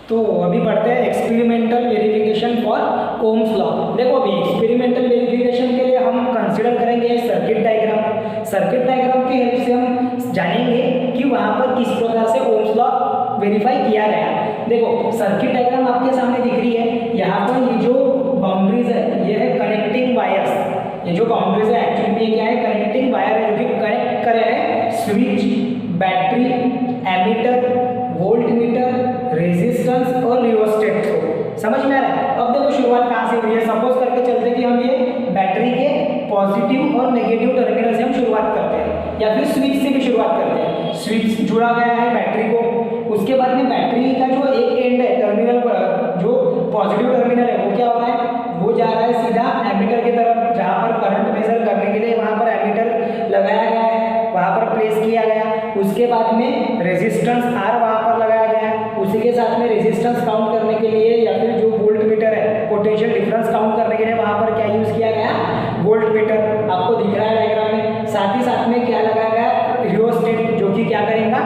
तो अभी बढ़ते हैं experimental verification for Ohm's law. देखो अभी एक्सपेरिमेंटल वेरिफिकेशन के लिए हम कंसीडर करेंगे सर्किट डायग्राम। सर्किट डायग्राम की हेल्प से हम जानेंगे कि वहाँ पर किस प्रकार से ओम्स लॉ वेरीफाई किया गया। देखो सर्किट डायग्राम आपके सामने दिख रही है, यहाँ पर ये जो बाउंड्रीज है ये है कनेक्टिंग वायर्स। ये जो बाउंड्रीज है एक्चुअली ये क्या है, कनेक्टिंग वायर है, जो कि कनेक्ट करे हैं switch, battery, ammeter, volt meter, resistance और रियोस्टेट को। समझ में आ रहा है? अब देखो शुरुआत कहाँ से हुई है। सपोज करके चलते कि हम ये बैटरी के पॉजिटिव और नेगेटिव टर्मिनल से हम शुरुआत करते हैं, या फिर स्विच से भी शुरुआत करते हैं। स्विच जुड़ा गया है बैटरी को, उसके बाद में बैटरी का जो एक एंड है टर्मिनल पर, जो पॉजिटिव टर्मिनल है वो क्या होता है, वो जा रहा है सीधा एमीटर की तरफ, जहाँ पर करंट मेजर करने के लिए वहाँ पर एमीटर लगाया गया है, वहाँ पर प्लेस किया गया। उसके बाद में रेजिस्टेंस R वहाँ पर लगाया गया है, उसी के साथ में रेजिस्टेंस काउंट करने के लिए या फिर जो वोल्ट मीटर है पोटेंशियल डिफरेंस काउंट करने के लिए वहाँ पर क्या यूज किया गया, वोल्ट मीटर आपको दिख रहा है डायग्राम में। साथ ही साथ में क्या लगाया गया, रियोस्टेट, जो कि क्या करेगा,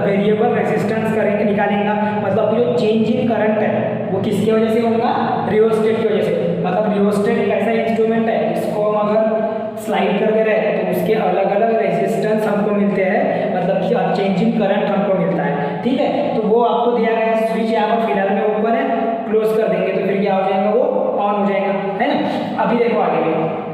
वेरिएबल रेजिस्टेंस करेंगे, निकालेगा। मतलब जो चेंज इन करंट है वो किसकी वजह से होगा, रियोस्टेट की वजह से। मतलब रियोस्टेट एक ऐसा इंस्ट्रूमेंट है जिसको हम अगर स्लाइड करते रहे तो उसके अलग अलग रेजिस्टेंस हमको मिलते हैं, मतलब कि चेंज इन करंट हमको मिलता है। ठीक है, तो वो आपको दिया गया है। स्विच यहाँ पर फिलहाल में ओपन है, क्लोज कर देंगे तो फिर क्या हो जाएगा, वो ऑन हो जाएगा, है ना। अभी देखो आगे में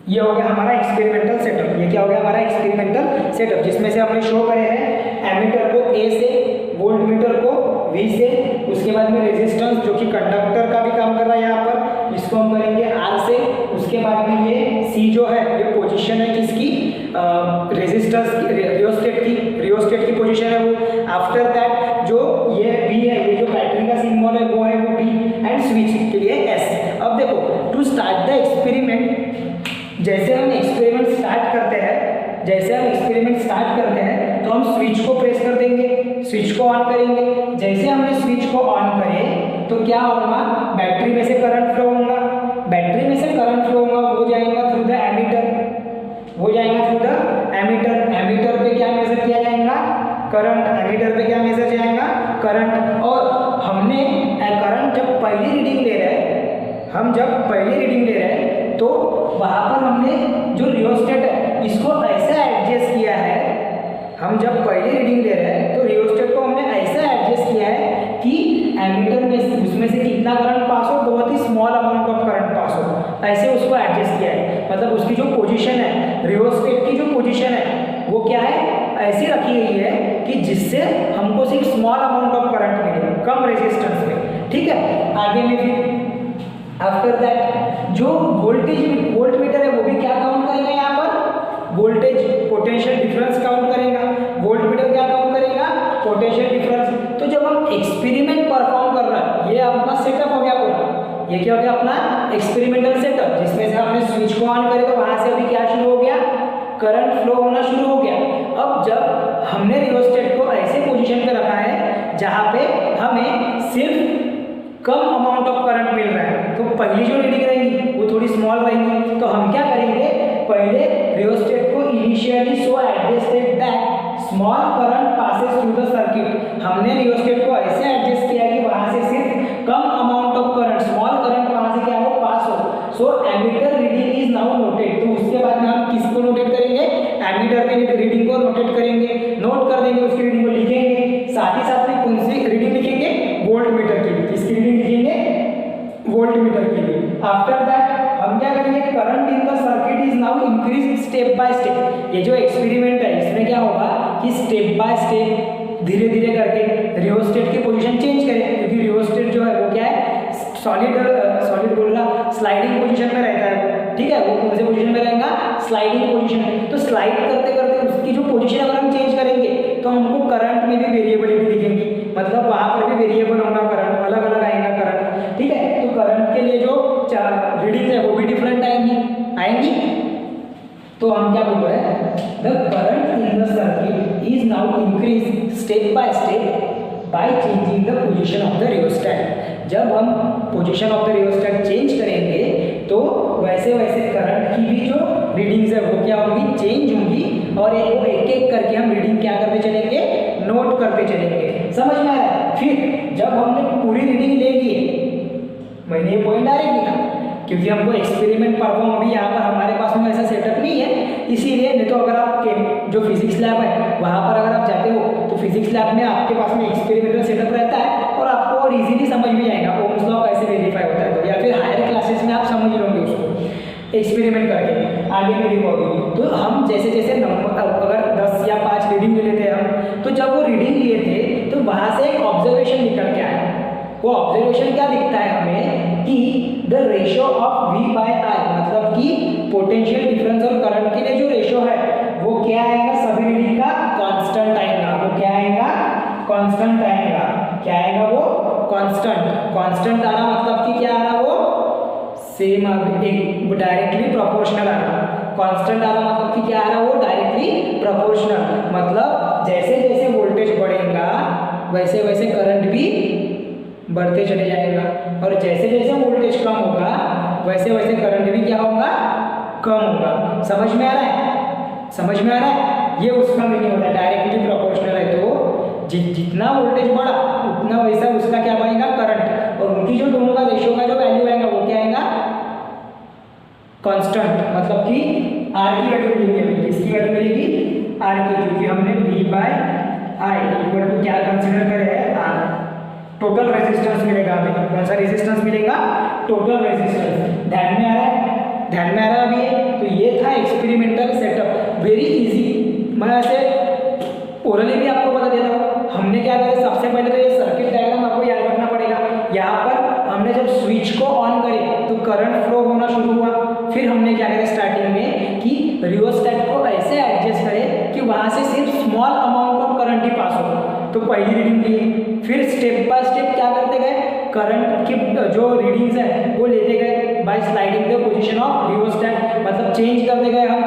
ये हो गया हमारा एक्सपेरिमेंटल सेटअप। ये क्या हो गया हमारा एक्सपेरिमेंटल सेटअप, जिसमें से हमने शो करे हैं एमीटर को A से, वोल्ट मीटर को V से, उसके बाद में रेजिस्टेंस जो कि कंडक्टर का भी काम कर रहा है यहाँ पर, इसको हम करेंगे R से। उसके बाद में ये C जो है ये पोजीशन है किसकी, रेजिस्टेंस रियोस्टेट की पोजीशन है वो। आफ्टर दैट जो ये B है, ये जो बैटरी का सिंबल है वो है वो B, एंड स्विच के लिए S। अब देखो टू स्टार्ट द एक्सपेरिमेंट, जैसे हम एक्सपेरिमेंट स्टार्ट करते हैं तो हम स्विच को प्रेस कर देंगे, स्विच को ऑन करेंगे। जैसे हमने स्विच को ऑन करे तो क्या होगा, बैटरी में से करंट फ्लो होगा, बैटरी में से करंट फ्लो होगा, वो जाएगा थ्रू द एमीटर, वो जाएगा थ्रू द एमीटर। एमीटर पे क्या मेजर किया जाएगा, करंट। एमीटर पे क्या मेजर जाएगा, करंट। और हमने करंट जब पहली रीडिंग ले रहे हैं, तो वहाँ पर हमने जो रियोस्टेट है इसको ऐसा एडजस्ट किया है। हम जब पहली रीडिंग ले रहे हैं तो रियोस्टेट को हमने ऐसा एडजस्ट किया है कि एमीटर में उसमें से कितना करंट पास हो, बहुत ही स्मॉल अमाउंट ऑफ करंट पास हो, ऐसे उसको एडजस्ट किया है। मतलब उसकी जो पोजीशन है, रियोस्टेट की जो पोजीशन है वो क्या है, ऐसी रखी गई है कि जिससे हमको सिर्फ स्मॉल अमाउंट ऑफ करंट मिले, कम रेजिस्टेंस में। ठीक है, आगे में फिर आफ्टर दैट जो वोल्ट मीटर है वो भी क्या काउंट करेगा, यहाँ पर वोल्टेज पोटेंशियल डिफरेंस काउंट करेगा। वोल्ट मीटर क्या काउंट करेगा, पोटेंशियल डिफरेंस। तो जब हम एक्सपेरिमेंट परफॉर्म कर रहे हैं, ये अपना सेटअप हो गया पूरा। ये क्या हो गया अपना एक्सपेरिमेंटल सेटअप, जिसमें से हमने स्विच को ऑन करे तो वहां से अभी क्या शुरू हो गया, करंट फ्लो होना शुरू हो गया। अब जब हमने रियोस्टेट को ऐसे पोजीशन पे रखा है जहाँ पे हमें सिर्फ कम अमाउंट ऑफ करंट मिल रहा है, तो पहली जो रीडिंग रहेगी वो थोड़ी स्मॉल रहेगी। तो हम क्या करेंगे, पहले रियोस्टेट को initially so adjusted that small current passes through the circuit. हमने रियोस्टेट को ऐसे एडजस्ट किया कि वहां से सिर्फ कम amount of current, small current वहां से क्या हो, पास हो। So ammeter reading is now noted. तो उसके बाद में हम किसको नोटेट करेंगे, एमीटर के रीडिंग को नोटेट करेंगे, नोट कर देंगे, उसकी रीडिंग को लिखेंगे। साथ ही साथ में कौन सी रीडिंग लिखेंगे, वोल्ट मीटर की। किसकी रीडिंग लिखेंगे, मीटर की भी। आफ्टर दैट हम क्या करेंगे, current in the circuit is now increase step by step. ये जो एक्सपेरिमेंट है इसमें क्या होगा कि स्टेप बाय स्टेप धीरे धीरे करके रियोस्टेट की पोजीशन चेंज करें, क्योंकि रियोस्टेट जो है वो क्या है, सॉलिड बोल रहा स्लाइडिंग पोजीशन में रहता है, ठीक है। वो कौन से पोजीशन में रहेगा, स्लाइडिंग पोजीशन में। तो स्लाइड करते करते उसकी जो पोजीशन अगर हम चेंज करेंगे तो हमको करंट में भी वेरिएबिलिटी दिखेंगी, मतलब वहाँ पर भी वेरिएबल होगा करंट, अलग अलग आएगा करंट, ठीक है। तो करंट के लिए जो रीडिंग है वो भी डिफरेंट आएंगी। तो हम क्या बोल रहे हैं, the current in the circuit is now increase step by step by changing the position of the rheostat. जब हम position of the rheostat change करेंगे तो वैसे वैसे करंट की भी जो रीडिंग्स है वो क्या होंगी, चेंज होंगी, और वो एक एक करके हम रीडिंग क्या करते चलेंगे, नोट करते चलेंगे। समझ में आया। फिर जब हमने पूरी रीडिंग ले ली है, मैंने ये पॉइंट डायरेक्ट लिखा क्योंकि हमको एक्सपेरिमेंट परफॉर्म अभी यहाँ पर हमारे पास में ऐसा सेटअप नहीं है, इसीलिए। नहीं तो अगर आप जो फिजिक्स लैब है वहाँ पर अगर आप जाते हो तो फिजिक्स लैब में आपके पास में एक्सपेरिमेंटल सेटअप रहता है और आपको और इजीली समझ में जाएगा ओम्स लॉ कैसे वेरीफाई होता है। तो या फिर हायर क्लासेस में आप समझ लोगे उसको एक्सपेरिमेंट करके, आगे में देखोगे। तो हम जैसे जैसे नंबर अगर 10 या 5 रीडिंग ले लेते हैं हम, तो जब वो रीडिंग लिए थे तो वहाँ से एक ऑब्जर्वेशन निकल के आया। वो ऑब्जर्वेशन क्या दिखता है हमें कि the ratio of V by I, मतलब कि पोटेंशियल डिफरेंस और करंट के लिए जो रेशियो है वो क्या आएगा, सभी रीडिंग का कांस्टेंट आएगा। वो क्या आएगा, कांस्टेंट आएगा। क्या आएगा वो, कांस्टेंट आ रहा, मतलब कि क्या आ रहा, वो सेम एक डायरेक्टली प्रोपोर्शनल आ रहा। कांस्टेंट आ रहा मतलब कि क्या आ रहा, वो डायरेक्टली प्रोपोर्शनल, मतलब जैसे जैसे वोल्टेज बढ़ेगा वैसे वैसे करंट भी बढ़ते चले जाएगा, और जैसे जैसे वोल्टेज कम होगा वैसे वैसे करंट भी क्या होगा, कम होगा। समझ में आ रहा है, समझ में आ रहा है। ये उसका मीनिंग होता है, डायरेक्टली प्रोपोर्शनल है तो जितना वोल्टेज बढ़ा उतना वैसा उसका क्या बनेगा, करंट, और उनकी जो दोनों का रेशियो का जो वैल्यू आएगा वो क्या आएगा, कांस्टेंट, मतलब कि R की वैल्यू मिलेगी हमें। किसकी वैल्यू मिलेगी, R की, क्योंकि हमने V by I equal to क्या कंसीडर करे है, R। टोटल रेजिस्टेंस मिलेगा हमें। कौन सा रेजिस्टेंस मिलेगा, टोटल रेजिस्टेंस। ध्यान में आ रहा है, ध्यान में आ रहा है अभी। तो ये था एक्सपेरिमेंटल सेटअप, वेरी इजी। मैं ऐसे ओरली भी आपको बता देता हूँ। हमने क्या करा, सबसे पहले तो ये सर्किट डायग्राम आपको याद रखना पड़ेगा। यहाँ पर हमने जब स्विच को ऑन करे तो करंट फ्लो होना शुरू हुआ। फिर हमने क्या करा स्टार्टिंग में कि रियोस्टेट को ऐसे एडजस्ट करें कि वहाँ से सिर्फ स्मॉल अमाउंट ऑफ करंट ही पास हो। तो पहली रीडिंग ली, फिर स्टेप बाय स्टेप क्या करते गए, करंट की जो रीडिंग्स है वो लेते गए by sliding the position of rheostat, मतलब चेंज करते गए हम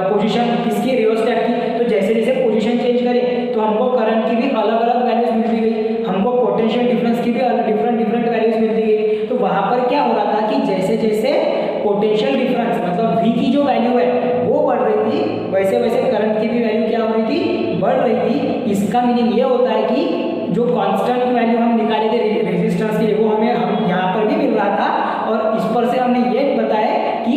पोजीशन किसकी, रियोस्टेट की। तो जैसे जैसे पोजीशन चेंज करें तो हमको करंट की भी अलग अलग वैल्यूज मिलती गई, हमको पोटेंशियल डिफरेंस की भी डिफरेंट वैल्यूज मिलती गई। तो वहाँ पर क्या हो रहा था कि जैसे जैसे पोटेंशियल डिफरेंस मतलब V की जो वैल्यू है वो बढ़ रही थी, वैसे वैसे करंट की भी वैल्यू क्या हो रही थी, बढ़ रही थी। इसका मीनिंग ये होता है कि जो कांस्टेंट वैल्यू हम निकाले थे रेजिस्टेंस के लिए वो हमें यहाँ पर भी मिल रहा था, और इस पर से हमने ये बताया कि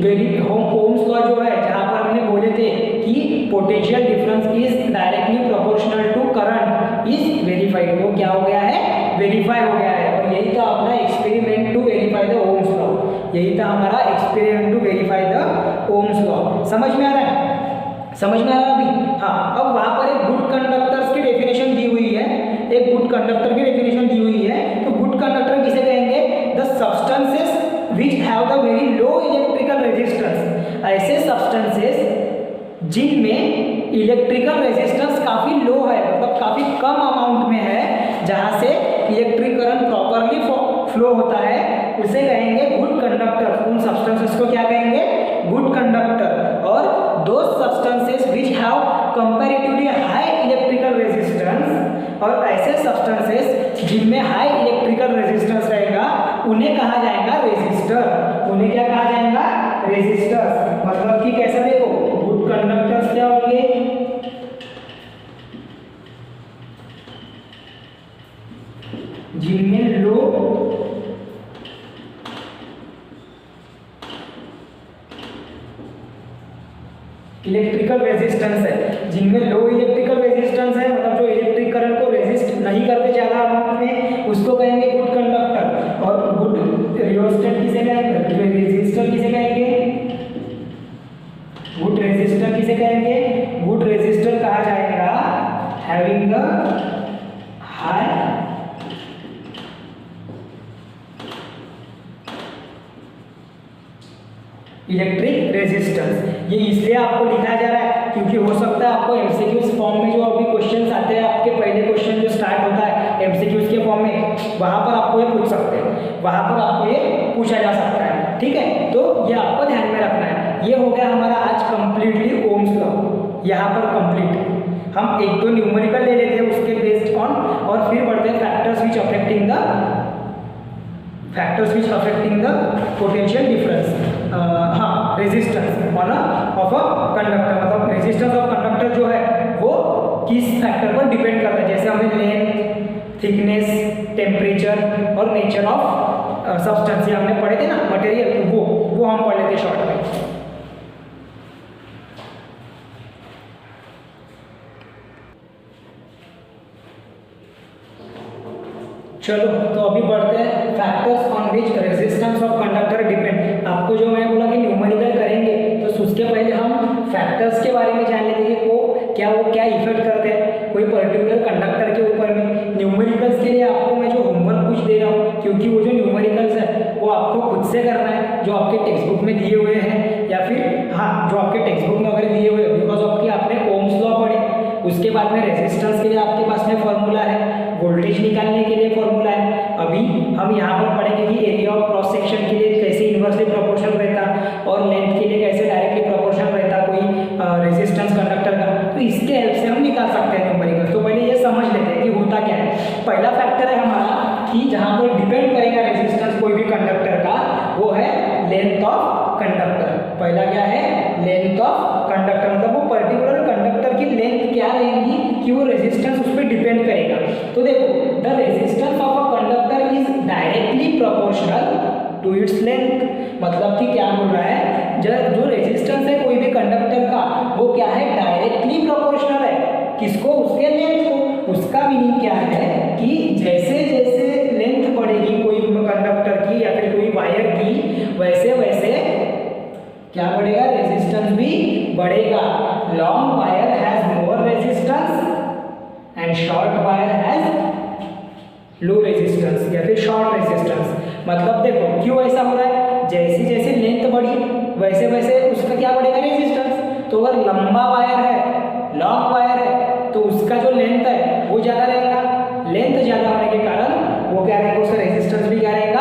ओम्स लॉ जो है जहाँ पर हमने बोले थे कि potential difference is directly proportional to current is verified, वो क्या हो गया है, वेरीफाई हो गया है। और यही था अपना experiment to verify the Ohm's law, यही था हमारा experiment to verify the Ohm's law. समझ में आ रहा है, समझ में आ रहा है अभी। हाँ, अब वहाँ पर एक गुड कंडक्टर्स की डेफिनेशन दी हुई है, एक गुड कंडक्टर की डेफिनेशन दी हुई है। तो गुड कंडक्टर किसे कहेंगे, the substances which have the very low electrical resistance, ऐसे सब्सटेंसेस जिनमें इलेक्ट्रिकल रेजिस्टेंस काफ़ी लो है, मतलब काफ़ी कम अमाउंट में है, जहाँ से इलेक्ट्रिक करंट प्रॉपरली फ्लो होता है, उसे कहेंगे गुड कंडक्टर। उन सब्सटेंसेस को क्या कहेंगे, गुड कंडक्टर। और दो substances which have comparatively high electrical resistance, और ऐसे सब्सटेंसेस जिनमें हाई इलेक्ट्रिकल रेजिस्टेंस रहेगा उन्हें कहा जाएगा रेजिस्टर। उन्हें क्या कहा जाएगा, रेजिस्टर। मतलब कि कैसा, देखो गुड कंडक्टर्स क्या होंगे, जिनमें लो इलेक्ट्रिकल रेजिस्टेंस है, जिनमें लो इलेक्ट्रिकल रेजिस्टेंस है, मतलब जो इलेक्ट्रिक करंट को रेजिस्ट नहीं करते ज़्यादा अमाउंट में, उसको कहेंगे गुड कंडक्टर। और गुड रियोस्टेट किसे कहेंगे, रेजिस्टर किसे कहेंगे, गुड रेजिस्टर किसे कहेंगे, गुड रेजिस्टर कहा जाएगा having a high electric resistance. ये इसलिए आपको लिखा जा रहा है क्योंकि हो सकता है आपको एमसीक्यूज फॉर्म में जो अभी क्वेश्चंस आते हैं, आपके पहले क्वेश्चन जो स्टार्ट होता है एमसीक्यूज के फॉर्म में, वहां पर आपको ये पूछ सकते हैं, वहां पर आपको ये पूछा जा सकता है, ठीक है। तो ये आपको ध्यान में रखना है। ये हो गया हमारा आज कंप्लीटली ओम्स लॉ, यहाँ पर कंप्लीट। हम एक दो न्यूमेरिकल ले लेते हैं उसके बेस्ड ऑन, और फिर बढ़ते हैं factors which affecting the potential difference, हाँ resistance on of a conductor. मतलब रेजिस्टेंस ऑफ कंडक्टर जो है वो किस फैक्टर पर डिपेंड करता है, जैसे हमने लेंथ, थिकनेस, टेम्परेचर और नेचर ऑफ सब्सटेंस ये हमने पढ़े थे ना, मटेरियल, वो हम पढ़ लेते शॉर्ट में। चलो तो अभी बढ़ते हैं factors on which resistance of conductor depend. आपको जो मैं बोला कि न्यूमेरिकल करेंगे तो उसके पहले हम फैक्टर्स के बारे में जान लेते हैं कि वो क्या इफेक्ट करते हैं कोई पर्टिकुलर कंडक्टर के ऊपर में। न्यूमेरिकल्स के लिए आपको मैं जो होमवर्क कुछ दे रहा हूँ, क्योंकि वो जो न्यूमेरिकल्स है वो आपको खुद से करना है, जो आपके टेक्स्ट बुक में दिए हुए हैं, या फिर हाँ जो आपके टेक्स्ट बुक में अगर दिए हुए हैं, बिकॉज ऑफ कि आपने ओम्स लॉ पढ़े। उसके बाद में रेजिस्टेंस के लिए आपके पास में फॉर्मूला है, वोल्टेज निकालने के लिए फॉर्मूला है। अभी हम यहाँ पर पढ़ेंगे कि एरिया ऑफ क्रॉस सेक्शन के लिए कैसे इन्वर्सली प्रोपोर्शनल रहता, और लेंथ के लिए कैसे डायरेक्टली प्रोपोर्शनल रहता कोई रेजिस्टेंस कंडक्टर का। तो इसके हेल्प से हम निकाल सकते हैं न्यूमेरिकल। तो पहले ये समझ लेते हैं कि होता क्या है। पहला फैक्टर है हमारा कि जहाँ पर डिपेंड करेगा रेजिस्टेंस कोई भी कंडक्टर का, वो है लेंथ ऑफ कंडक्टर। पहला क्या है, लेंथ ऑफ कंडक्टर, मतलब वो पर्टिकुलर कंडक्टर की लेंथ क्या रहेगी कि वो रेजिस्टेंस उस पर डिपेंड करेगा। तो देखो, the resistance of a conductor is directly proportional to its length. मतलब कि क्या बोल रहा है, जो रेजिस्टेंस है कोई भी कंडक्टर का, वो क्या है, डायरेक्टली प्रोपोर्शनल है किसको, उसके लेंथ को। उसका मीनिंग क्या है कि जैसे जैसे लेंथ बढ़ेगी कोई कंडक्टर की या फिर कोई वायर की, वैसे वैसे क्या बढ़ेगा, रेजिस्टेंस भी बढ़ेगा। Long wire has more resistance and short wire has low resistance या फिर शॉर्ट रेजिस्टेंस। मतलब देखो क्यों ऐसा हो रहा है, जैसे जैसे लेंथ बढ़ी वैसे वैसे उसका क्या बढ़ेगा, रेजिस्टेंस। तो अगर लंबा वायर है, लॉन्ग वायर है, तो उसका जो लेंथ है वो ज़्यादा रहेगा। लेंथ ज़्यादा होने के कारण वो क्या रहेगा, उसका रेजिस्टेंस भी क्या रहेगा,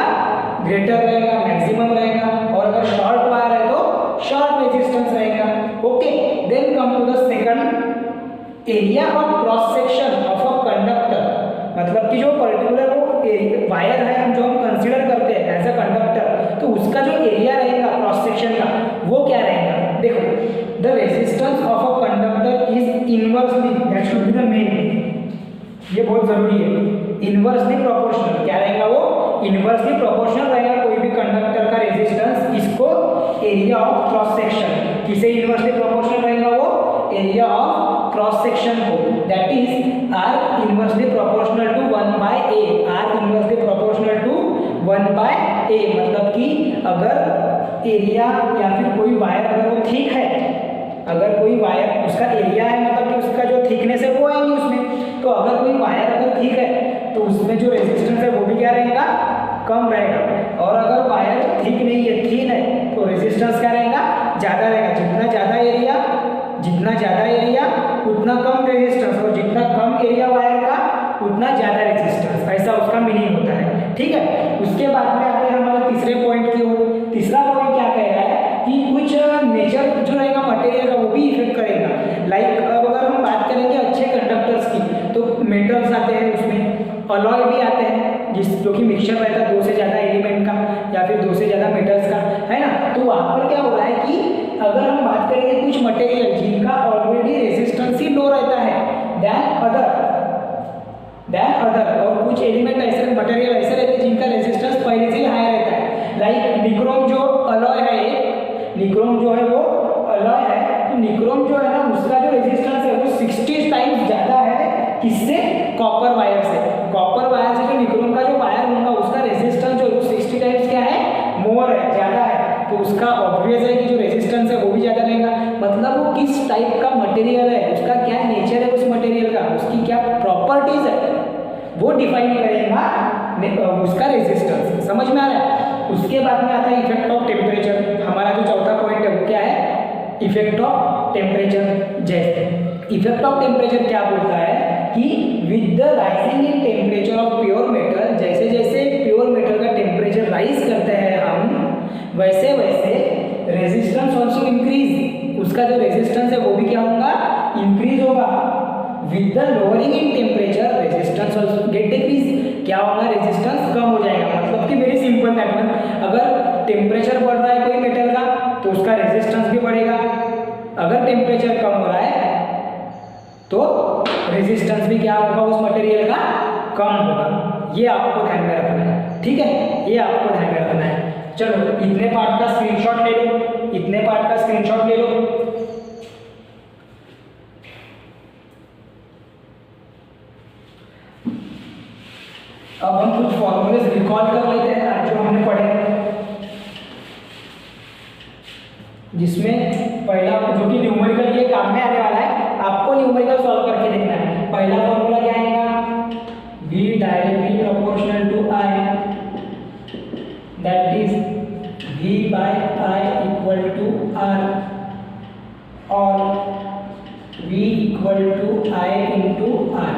ग्रेटर रहेगा, मैक्सिमम रहेगा। और अगर शॉर्ट वायर है तो शॉर्ट रेजिस्टेंस रहेगा। Okay, then come to the second, area of cross section of a conductor. मतलब कि जो पर्टिकुलर वो वायर है हम जो हम कंसीडर करते हैं एज अ कंडक्टर, तो उसका जो एरिया रहेगा क्रॉस सेक्शन का, वो क्या रहेगा। देखो, the resistance of a conductor is inversely, that should be the main, ये बहुत जरूरी है, इनवर्सली प्रोपोर्शनल। क्या रहेगा वो, इनवर्सली प्रोपोर्शनल रहेगा कोई भी कंडक्टर का रेजिस्टेंस इसको एरिया ऑफ क्रॉस सेक्शन। किसे इनवर्सली प्रोपोर्शनल रहेगा वो, एरिया ऑफ क्रॉस सेक्शन को, that is R inversely proportional to 1/a, R inversely proportional to 1/a। मतलब कि अगर एरिया या फिर कोई वायर अगर वो थिक है, अगर कोई वायर उसका एरिया है, मतलब कि उसका जो थिकनेस है वो आएगी उसमें। तो अगर कोई वायर अगर थिक है तो उसमें जो रेजिस्टेंस है वो भी क्या रहेगा, कम रहेगा। और अगर वायर थिक नहीं है, थिन है, तो रेजिस्टेंस क्या रहेगा, ज़्यादा रहेगा। जितना ज़्यादा एरिया उतना कम रेजिस्टेंस, और जितना कम एरिया वायर का उतना ज़्यादा रेजिस्टेंस, ऐसा उसका मीनिंग होता है। ठीक है, उसके बाद में आते हैं हमारे तीसरे पॉइंट की ओर। तीसरा पॉइंट क्या कह रहा है कि कुछ नेचर जो रहेगा मटेरियल का वो भी इफेक्ट करेगा। लाइक अब अगर हम बात करेंगे अच्छे कंडक्टर्स की, तो मेटल्स आते हैं, उसमें अलॉय भी आते हैं, जो कि मिक्सचर रहता है 2 से ज़्यादा एलिमेंट का या फिर 2 से ज़्यादा मेटल्स का, है ना। तो वहाँ पर क्या हो रहा है कि अगर हम बात करेंगे कुछ मटेरियल जिनका ऑलरेडी रेजिस्टेंस ही लो रहता है देन अदर, और कुछ एलिमेंट ऐसे मटेरियल ऐसे रहते हैं जिनका रेजिस्टेंस पहले से ही हाई रहता है। लाइक निक्रोम जो अलॉय है, निक्रोम जो है वो अलॉय है, तो निक्रोम जो है ना उसका जो रेजिस्टेंस है वो 60 टाइम्स ज़्यादा है किससे, कॉपर वायर से। कॉपर वायर से जो निक्रोम का जो वायर होगा उसका रेजिस्टेंस जो 60 टाइम्स क्या है, मोर है, ज़्यादा है, तो उसका ऑब्वियस है कि जो रेजिस्टेंस है वो भी ज़्यादा रहेगा। मतलब वो किस टाइप का मटेरियल है, उसका क्या नेचर है उस मटेरियल का, उसकी क्या प्रॉपर्टीज है, वो डिफाइन करेगा उसका रेजिस्टेंस। समझ में आ रहा है? उसके बाद में आता है इफेक्ट ऑफ टेम्परेचर। हमारा जो चौथा पॉइंट है वो क्या है? Effect of temperature. जैसे इफेक्ट ऑफ टेम्परेचर क्या बोलता है कि with the rising in temperature of pure metal, जैसे जैसे प्योर मेटल का टेम्परेचर राइज करते हैं हम, वैसे वैसे रेजिस्टेंस ऑल्सो इंक्रीज, उसका जो रेजिस्टेंस है वो भी क्या होगा? इंक्रीज होगा। With the lowering in temperature resistance also get decrease, क्या होगा? रेजिस्टेंस कम हो जाएगा। मतलब कि वेरी सिंपल दैट वन, अगर टेम्परेचर बढ़ रहा है कोई मेटल का तो उसका रेजिस्टेंस भी बढ़ेगा, अगर टेम्परेचर कम हो रहा है तो रेजिस्टेंस भी क्या होगा उस मटेरियल का? कम होगा। ये आपको ध्यान में रखना है, ठीक है? ये आपको ध्यान में रखना है। चलो इतने पार्ट का स्क्रीनशॉट ले लो, इतने पार्ट का स्क्रीनशॉट ले लो। अब हम कुछ फॉर्मूलेस रिकॉल कर लेते हैं आज जो हमने पढ़े, जिसमें पहला जो कि न्यूमेरिकल ये काम में आने वाला है, आपको न्यूमेरिकल सॉल्व करके देखना है। पहला फॉर्मूला क्या आएगा? V directly proportional to I, that is V by I equal to R, और V equal to I into R।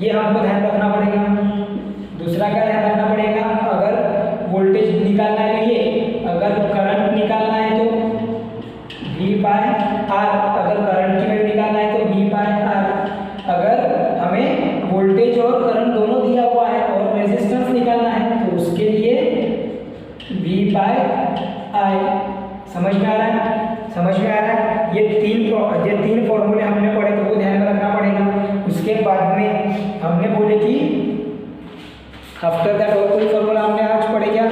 ये हमको ध्यान रखना पड़ेगा। दूसरा क्या ध्यान रखना पड़ेगा? अगर वोल्टेज निकालना है तो ये, अगर करंट निकालना है तो V बाय R, अगर करंट की वैल्यू निकालना है तो V बाय R। अगर हमें वोल्टेज और करंट दोनों दिया हुआ है और रेजिस्टेंस निकालना है तो उसके लिए V बाय I। समझ में आ रहा है? समझ में आ रहा है? ये तीन फॉर्मूले हमने पढ़े तो वो ध्यान में रखना पड़ेगा। उसके बाद में हमने बोले कि आफ्टर दैट और कोई फॉर्मूला हमने आज पढ़े क्या?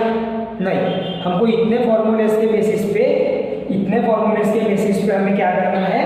नहीं, हमको इतने फॉर्मूलेस के बेसिस पे हमें क्या करना है?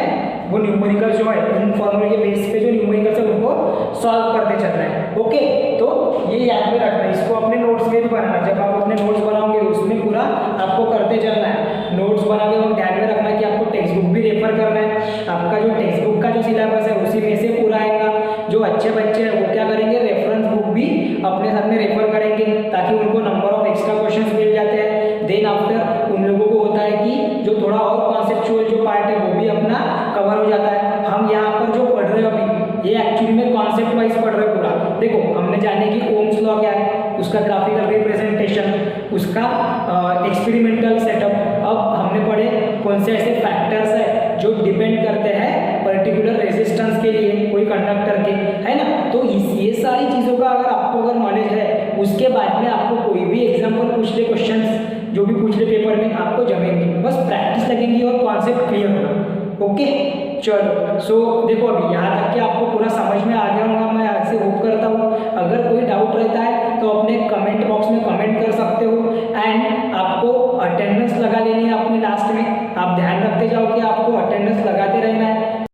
वो न्यूमेरिकल जो है, इन फॉर्मूले के बेसिस पे जो न्यूमेरिकल है उनको सॉल्व करते चलना है। ओके, तो ये याद में रखना है, इसको अपने नोट्स में भी बनाना। जब आप अपने नोट्स बनाओगे उसमें पूरा आपको करते चलना है। नोट्स बना के ध्यान में रखना कि आपको टेक्स्ट बुक भी रेफर करना है। आपका जो टेक्स्ट बुक का जो सिलेबस है उसी में से पूरा आएगा। जो अच्छे बच्चे हैं वो क्या करेंगे? रेफरेंस बुक भी अपने साथ में रेफर करेंगे ताकि उनको नंबर ऑफ एक्स्ट्रा क्वेश्चंस मिल जाते हैं। देन आफ्टर उन लोगों को होता है कि जो थोड़ा और कॉन्सेप्चुअल जो पार्ट है वो भी अपना कवर हो जाता है। हम यहाँ पर जो पढ़ रहे हो अभी, ये एक्चुअली में कॉन्सेप्ट वाइज पढ़ रहे हो पूरा। देखो, हमने जाने की ओम्स लॉ क्या है, उसका ग्राफिकल रिप्रेजेंटेशन, उसका एक्सपेरिमेंटल सेटअप। अब हमने पढ़े कौन से ऐसे फैक्टर्स है जो डिपेंड करते हैं पर्टिकुलर रेजिस्टेंस के लिए कोई कंडक्टर के, है ना? तो ये सारी चीज़ों का अगर नॉलेज है, उसके बाद में आपको कोई भी एग्जाम्पल पूछ ले, क्वेश्चंस जो भी पूछ ले पेपर में, आपको जमेंगे। बस प्रैक्टिस लगेंगी और कॉन्सेप्ट क्लियर होगा। ओके, चलो। सो देखो, अभी यहाँ तक कि आपको पूरा समझ में आ गया होगा, मैं आज से होप करता हूँ। अगर कोई डाउट रहता है तो अपने कमेंट बॉक्स में कमेंट कर सकते हो। एंड आपको अटेंडेंस लगा लेनी है अपने लास्ट में। आप ध्यान रखते जाओ कि आपको अटेंडेंस लगाते रहना है।